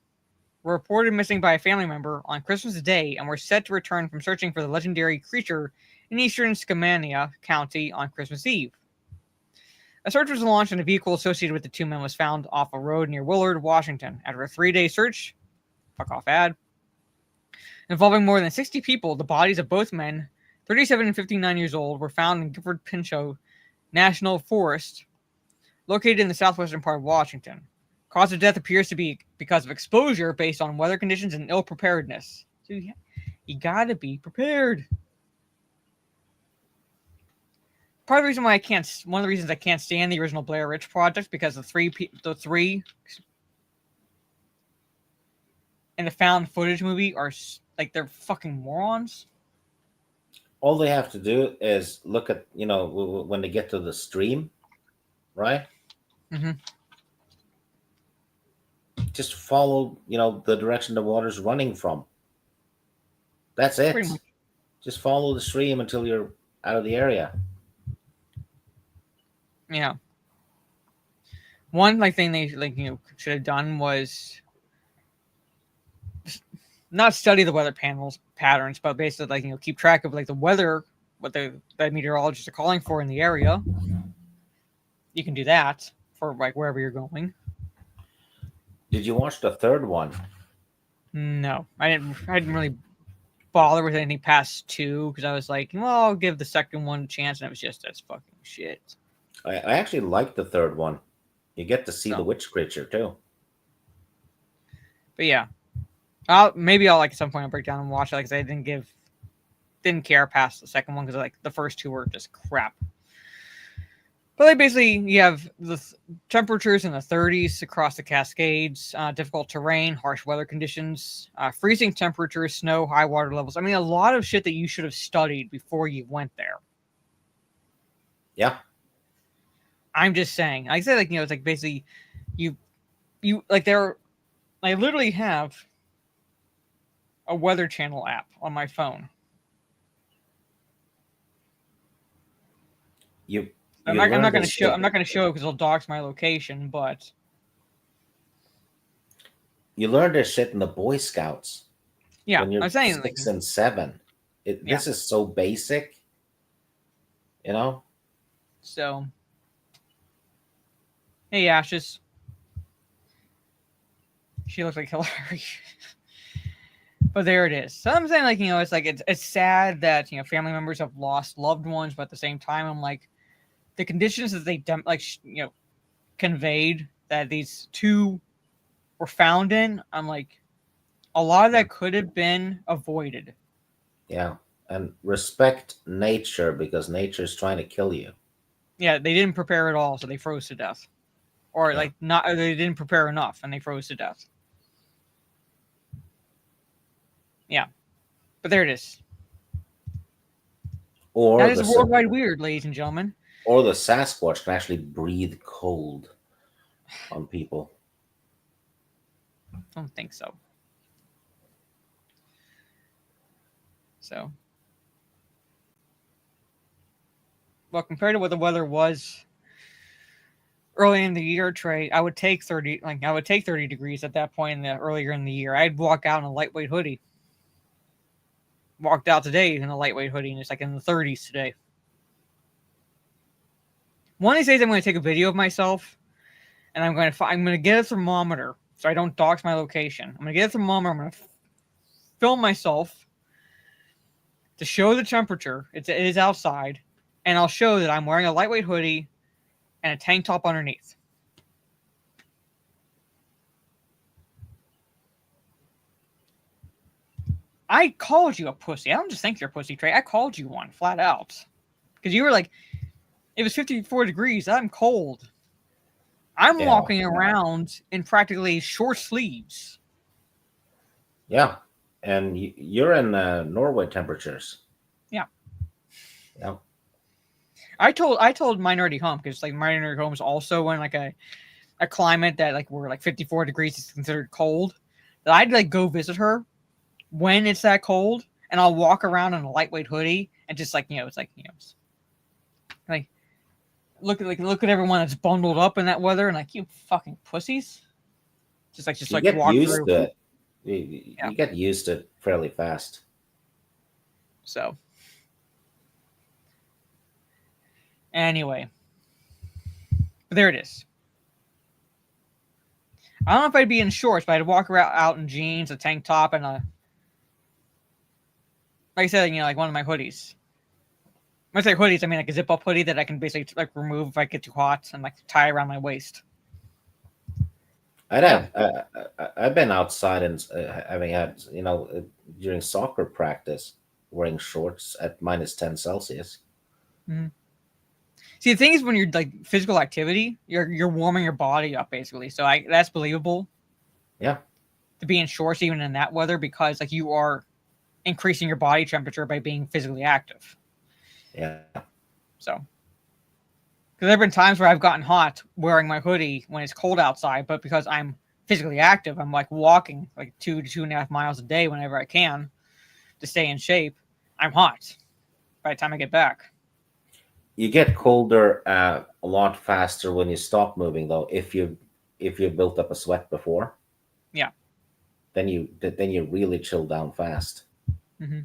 were reported missing by a family member on Christmas Day and were set to return from searching for the legendary creature in eastern Skamania County on Christmas Eve. A search was launched and a vehicle associated with the 2 men was found off a road near Willard, Washington. After a 3-day search, fuck off ad, involving more than 60 people, the bodies of both men, 37 and 59 years old, were found in Gifford Pinchot National Forest, located in the southwestern part of Washington. Cause of death appears to be because of exposure based on weather conditions and ill preparedness. So you gotta be prepared. Part of the reason why one of the reasons I can't stand the original Blair Witch Project, because the three in the found footage movie are like, they're fucking morons. All they have to do is look at, when they get to the stream, right? Mm-hmm. Just follow, the direction the water's running from. That's Pretty it. much. Just follow the stream until you're out of the area. Yeah. One thing they should have done was not study the weather patterns, but basically keep track of the weather, what the meteorologists are calling for in the area. You can do that for wherever you're going. Did you watch the third one? No, I didn't really bother with anything past 2 because I was like, well, I'll give the second one a chance, and it was that's fucking shit. I actually liked the third one. You get to see the witch creature too. But yeah, maybe I'll at some point I'll break down and watch it. Because I didn't care past the second one because the first 2 were just crap. But basically, you have the temperatures in the 30s across the Cascades, difficult terrain, harsh weather conditions, freezing temperatures, snow, high water levels. I mean, a lot of shit that you should have studied before you went there. Yeah. I'm just saying. I say it's basically you there. I literally have a Weather Channel app on my phone. I'm not going to show. I'm not going to show because it'll dox my location. But you learn this shit in the Boy Scouts. Yeah, when you're I'm saying 6 and 7. This is so basic. So, hey, Ashes. She looks like Hillary. But there it is. So I'm saying it's sad that family members have lost loved ones, but at the same time I'm like, the conditions that they conveyed that these 2 were found in, I'm like, a lot of that could have been avoided. Yeah, and respect nature because nature's trying to kill you. Yeah, they didn't prepare at all, so they froze to death, or they didn't prepare enough and they froze to death. Yeah, but there it is. Or that is a worldwide weird, ladies and gentlemen. Or the Sasquatch can actually breathe cold on people. I don't think so. Well, compared to what the weather was early in the year, Trey, I would take 30 degrees at that point earlier in the year. I'd walk out in a lightweight hoodie. Walked out today in a lightweight hoodie, and it's like in the 30s today. One of these days, I'm going to take a video of myself, and I'm going to get a thermometer so I don't dox my location. I'm going to get a thermometer. I'm going to film myself to show the temperature. It is outside, and I'll show that I'm wearing a lightweight hoodie and a tank top underneath. I called you a pussy. I don't just think you're a pussy, Trey. I called you one, flat out. Because you were like, it was 54 degrees. I'm cold. I'm walking around in practically short sleeves. Yeah. And you're in Norway temperatures. Yeah. Yeah. I told Minority Home, because like Minority Home is also in like a climate that like where like 54 degrees is considered cold. That I'd like go visit her when it's that cold, and I'll walk around in a lightweight hoodie and just like, it's like, like look at everyone that's bundled up in that weather, and like, you fucking pussies. Just you get walk used through. to it. You get used to it fairly fast. So anyway, but there it is. I don't know if I'd be in shorts, but I'd walk around out in jeans, a tank top, and a, like I said, like one of my hoodies. When I say hoodies, I mean like a zip-up hoodie that I can basically like remove if I get too hot and like tie around my waist. I've been outside and having had, during soccer practice, wearing shorts at minus 10 Celsius. Mm-hmm. See, the thing is, when you're like physical activity, you're warming your body up basically. So that's believable. Yeah. To be in shorts even in that weather, because like you are increasing your body temperature by being physically active. Yeah. So, because there have been times where I've gotten hot wearing my hoodie when it's cold outside, but because I'm physically active, I'm like walking like 2 to 2.5 miles a day whenever I can to stay in shape. I'm hot by the time I get back. You get colder a lot faster when you stop moving, though. If you built up a sweat before, yeah, then you really chill down fast. Mm-hmm.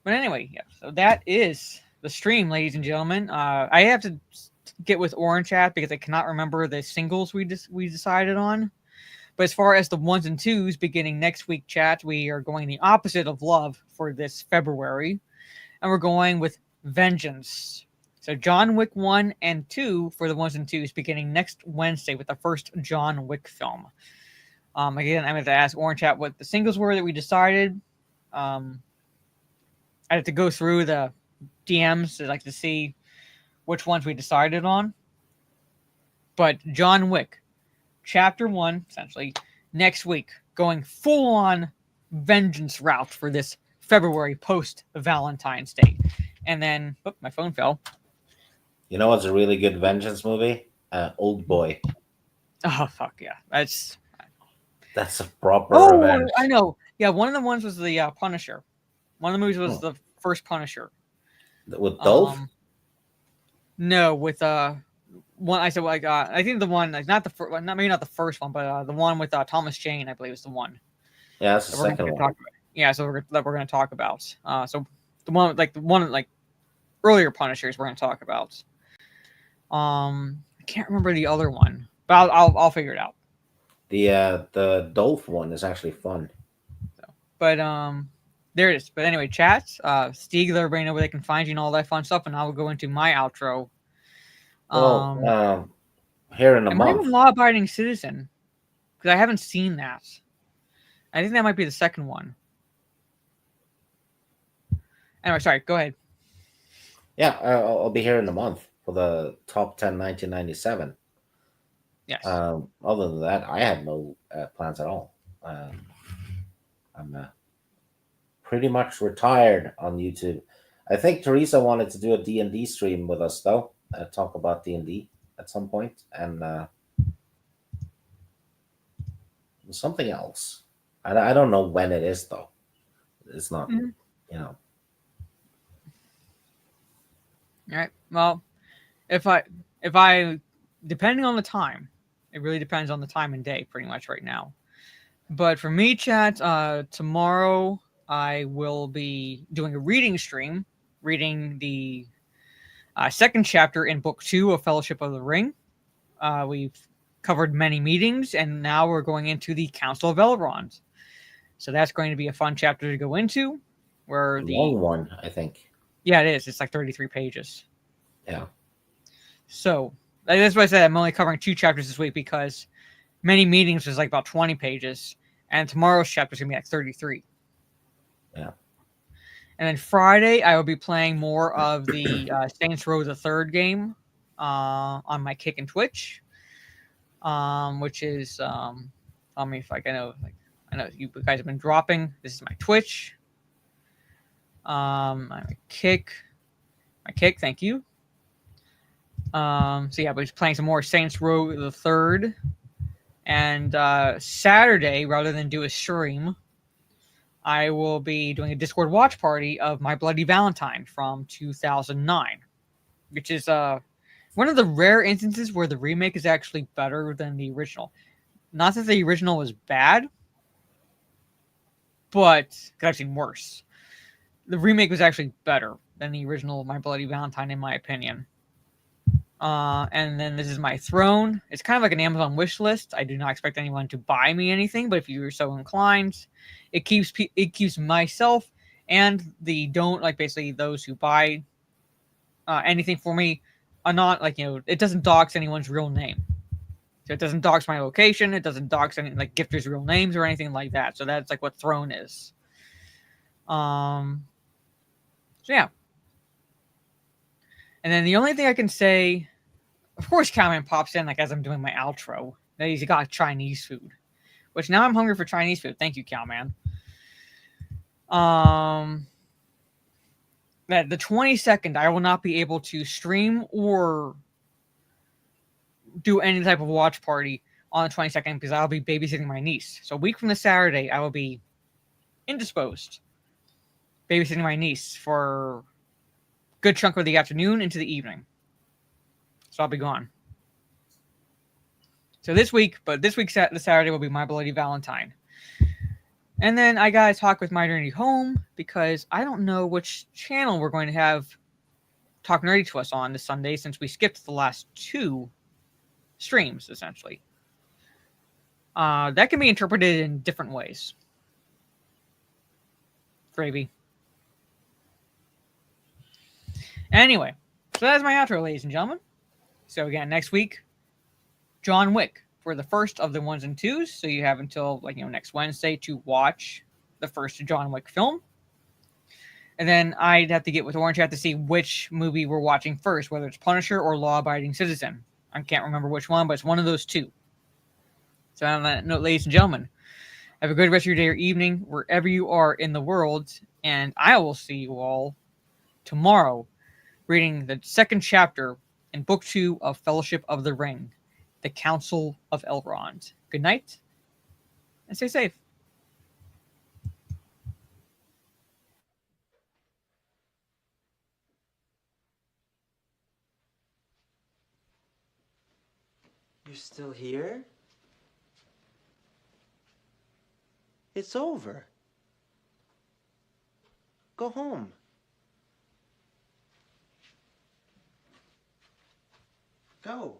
But anyway, yeah. So that is the stream, ladies and gentlemen. I have to get with Orange Chat because I cannot remember the singles we decided on. But as far as the 1s and 2s beginning next week, chat, we are going the opposite of love for this February, and we're going with Vengeance. So John Wick 1 and 2 for the 1s and 2s beginning next Wednesday with the first John Wick film. Again, I'm going to ask Orange Chat what the singles were that we decided. I have to go through the DMs to see which ones we decided on. But John Wick, Chapter 1, essentially, next week, going full-on vengeance route for this February post-Valentine's Day. And then, my phone fell. You know what's a really good vengeance movie? Old Boy. Oh, fuck yeah. That's a proper revenge. I know. Yeah, one of the ones was the Punisher. One of the movies was the first Punisher. With Dolph? No, with one. I said I think the one, like not the first, maybe not the first one, but the one with Thomas Jane, I believe, is the one. Yeah, that's the second one. Yeah, so we're going to talk about. So the one earlier Punishers we're going to talk about. I can't remember the other one, but I'll figure it out. The Dolph one is actually fun. But there it is. But anyway, chats, Stieg, let everybody know where they can find you and all that fun stuff, and I will go into my outro. Well, here in a month. Am I a law-abiding citizen? Because I haven't seen that. I think that might be the second one. Anyway, sorry. Go ahead. Yeah, I'll be here in a month for the top 10 1997. Yes. Other than that, I have no plans at all. I'm pretty much retired on YouTube. I think Teresa wanted to do a D&D stream with us, though. Talk about D&D at some point, and something else. I don't know when it is, though. It's not, All right. Well, if I depending on the time. It really depends on the time and day, pretty much right now. But for me, chat, tomorrow I will be doing a reading stream, reading the second chapter in Book 2 of Fellowship of the Ring. We've covered many meetings, and now we're going into the Council of Elrond. So that's going to be a fun chapter to go into. Where Long one, I think. Yeah, it is. It's like 33 pages. Yeah. So that's why I said I'm only covering 2 chapters this week, because many meetings was like about 20 pages, and tomorrow's chapter is going to be like 33. Yeah. And then Friday, I will be playing more of the Saints Row the Third game on my Kick and Twitch, which is tell me if I know, like, I know you guys have been dropping. This is my Twitch, my Kick, Thank you. So yeah, we're just playing some more Saints Row the Third, and Saturday, rather than do a stream, I will be doing a Discord watch party of My Bloody Valentine from 2009, which is one of the rare instances where the remake is actually better than the original. Not that the original was bad, but because I've seen worse. The remake was actually better than the original My Bloody Valentine, in my opinion. And then this is my throne. It's kind of like an Amazon wish list. I do not expect anyone to buy me anything, but if you're so inclined, it keeps myself and the basically those who buy anything for me are not it doesn't dox anyone's real name. So it doesn't dox my location. It doesn't dox any gifters' real names or anything like that. So that's like what throne is. So yeah. And then the only thing I can say, of course, Cowman pops in as I'm doing my outro, that he's got Chinese food, which now I'm hungry for Chinese food. Thank you, Cowman. That the 22nd, I will not be able to stream or do any type of watch party on the 22nd because I'll be babysitting my niece. So a week from the Saturday, I will be indisposed, babysitting my niece for a good chunk of the afternoon into the evening. So I'll be gone. So this week the Saturday will be My Bloody Valentine. And then I gotta talk with My Nerdy Home because I don't know which channel we're going to have Talk Nerdy to Us on this Sunday, since we skipped the last 2 streams, essentially. That can be interpreted in different ways. Gravy. Anyway, so that's my outro, ladies and gentlemen. So again, next week, John Wick for the first of the 1s and 2s. So you have until next Wednesday to watch the first John Wick film. And then I'd have to get with Orange Hat to see which movie we're watching first, whether it's Punisher or Law Abiding Citizen. I can't remember which one, but it's one of those 2. So on that note, ladies and gentlemen, have a good rest of your day or evening, wherever you are in the world. And I will see you all tomorrow, reading the second chapter in Book 2 of Fellowship of the Ring, The Council of Elrond. Good night, and stay safe. You're still here? It's over. Go home. Go.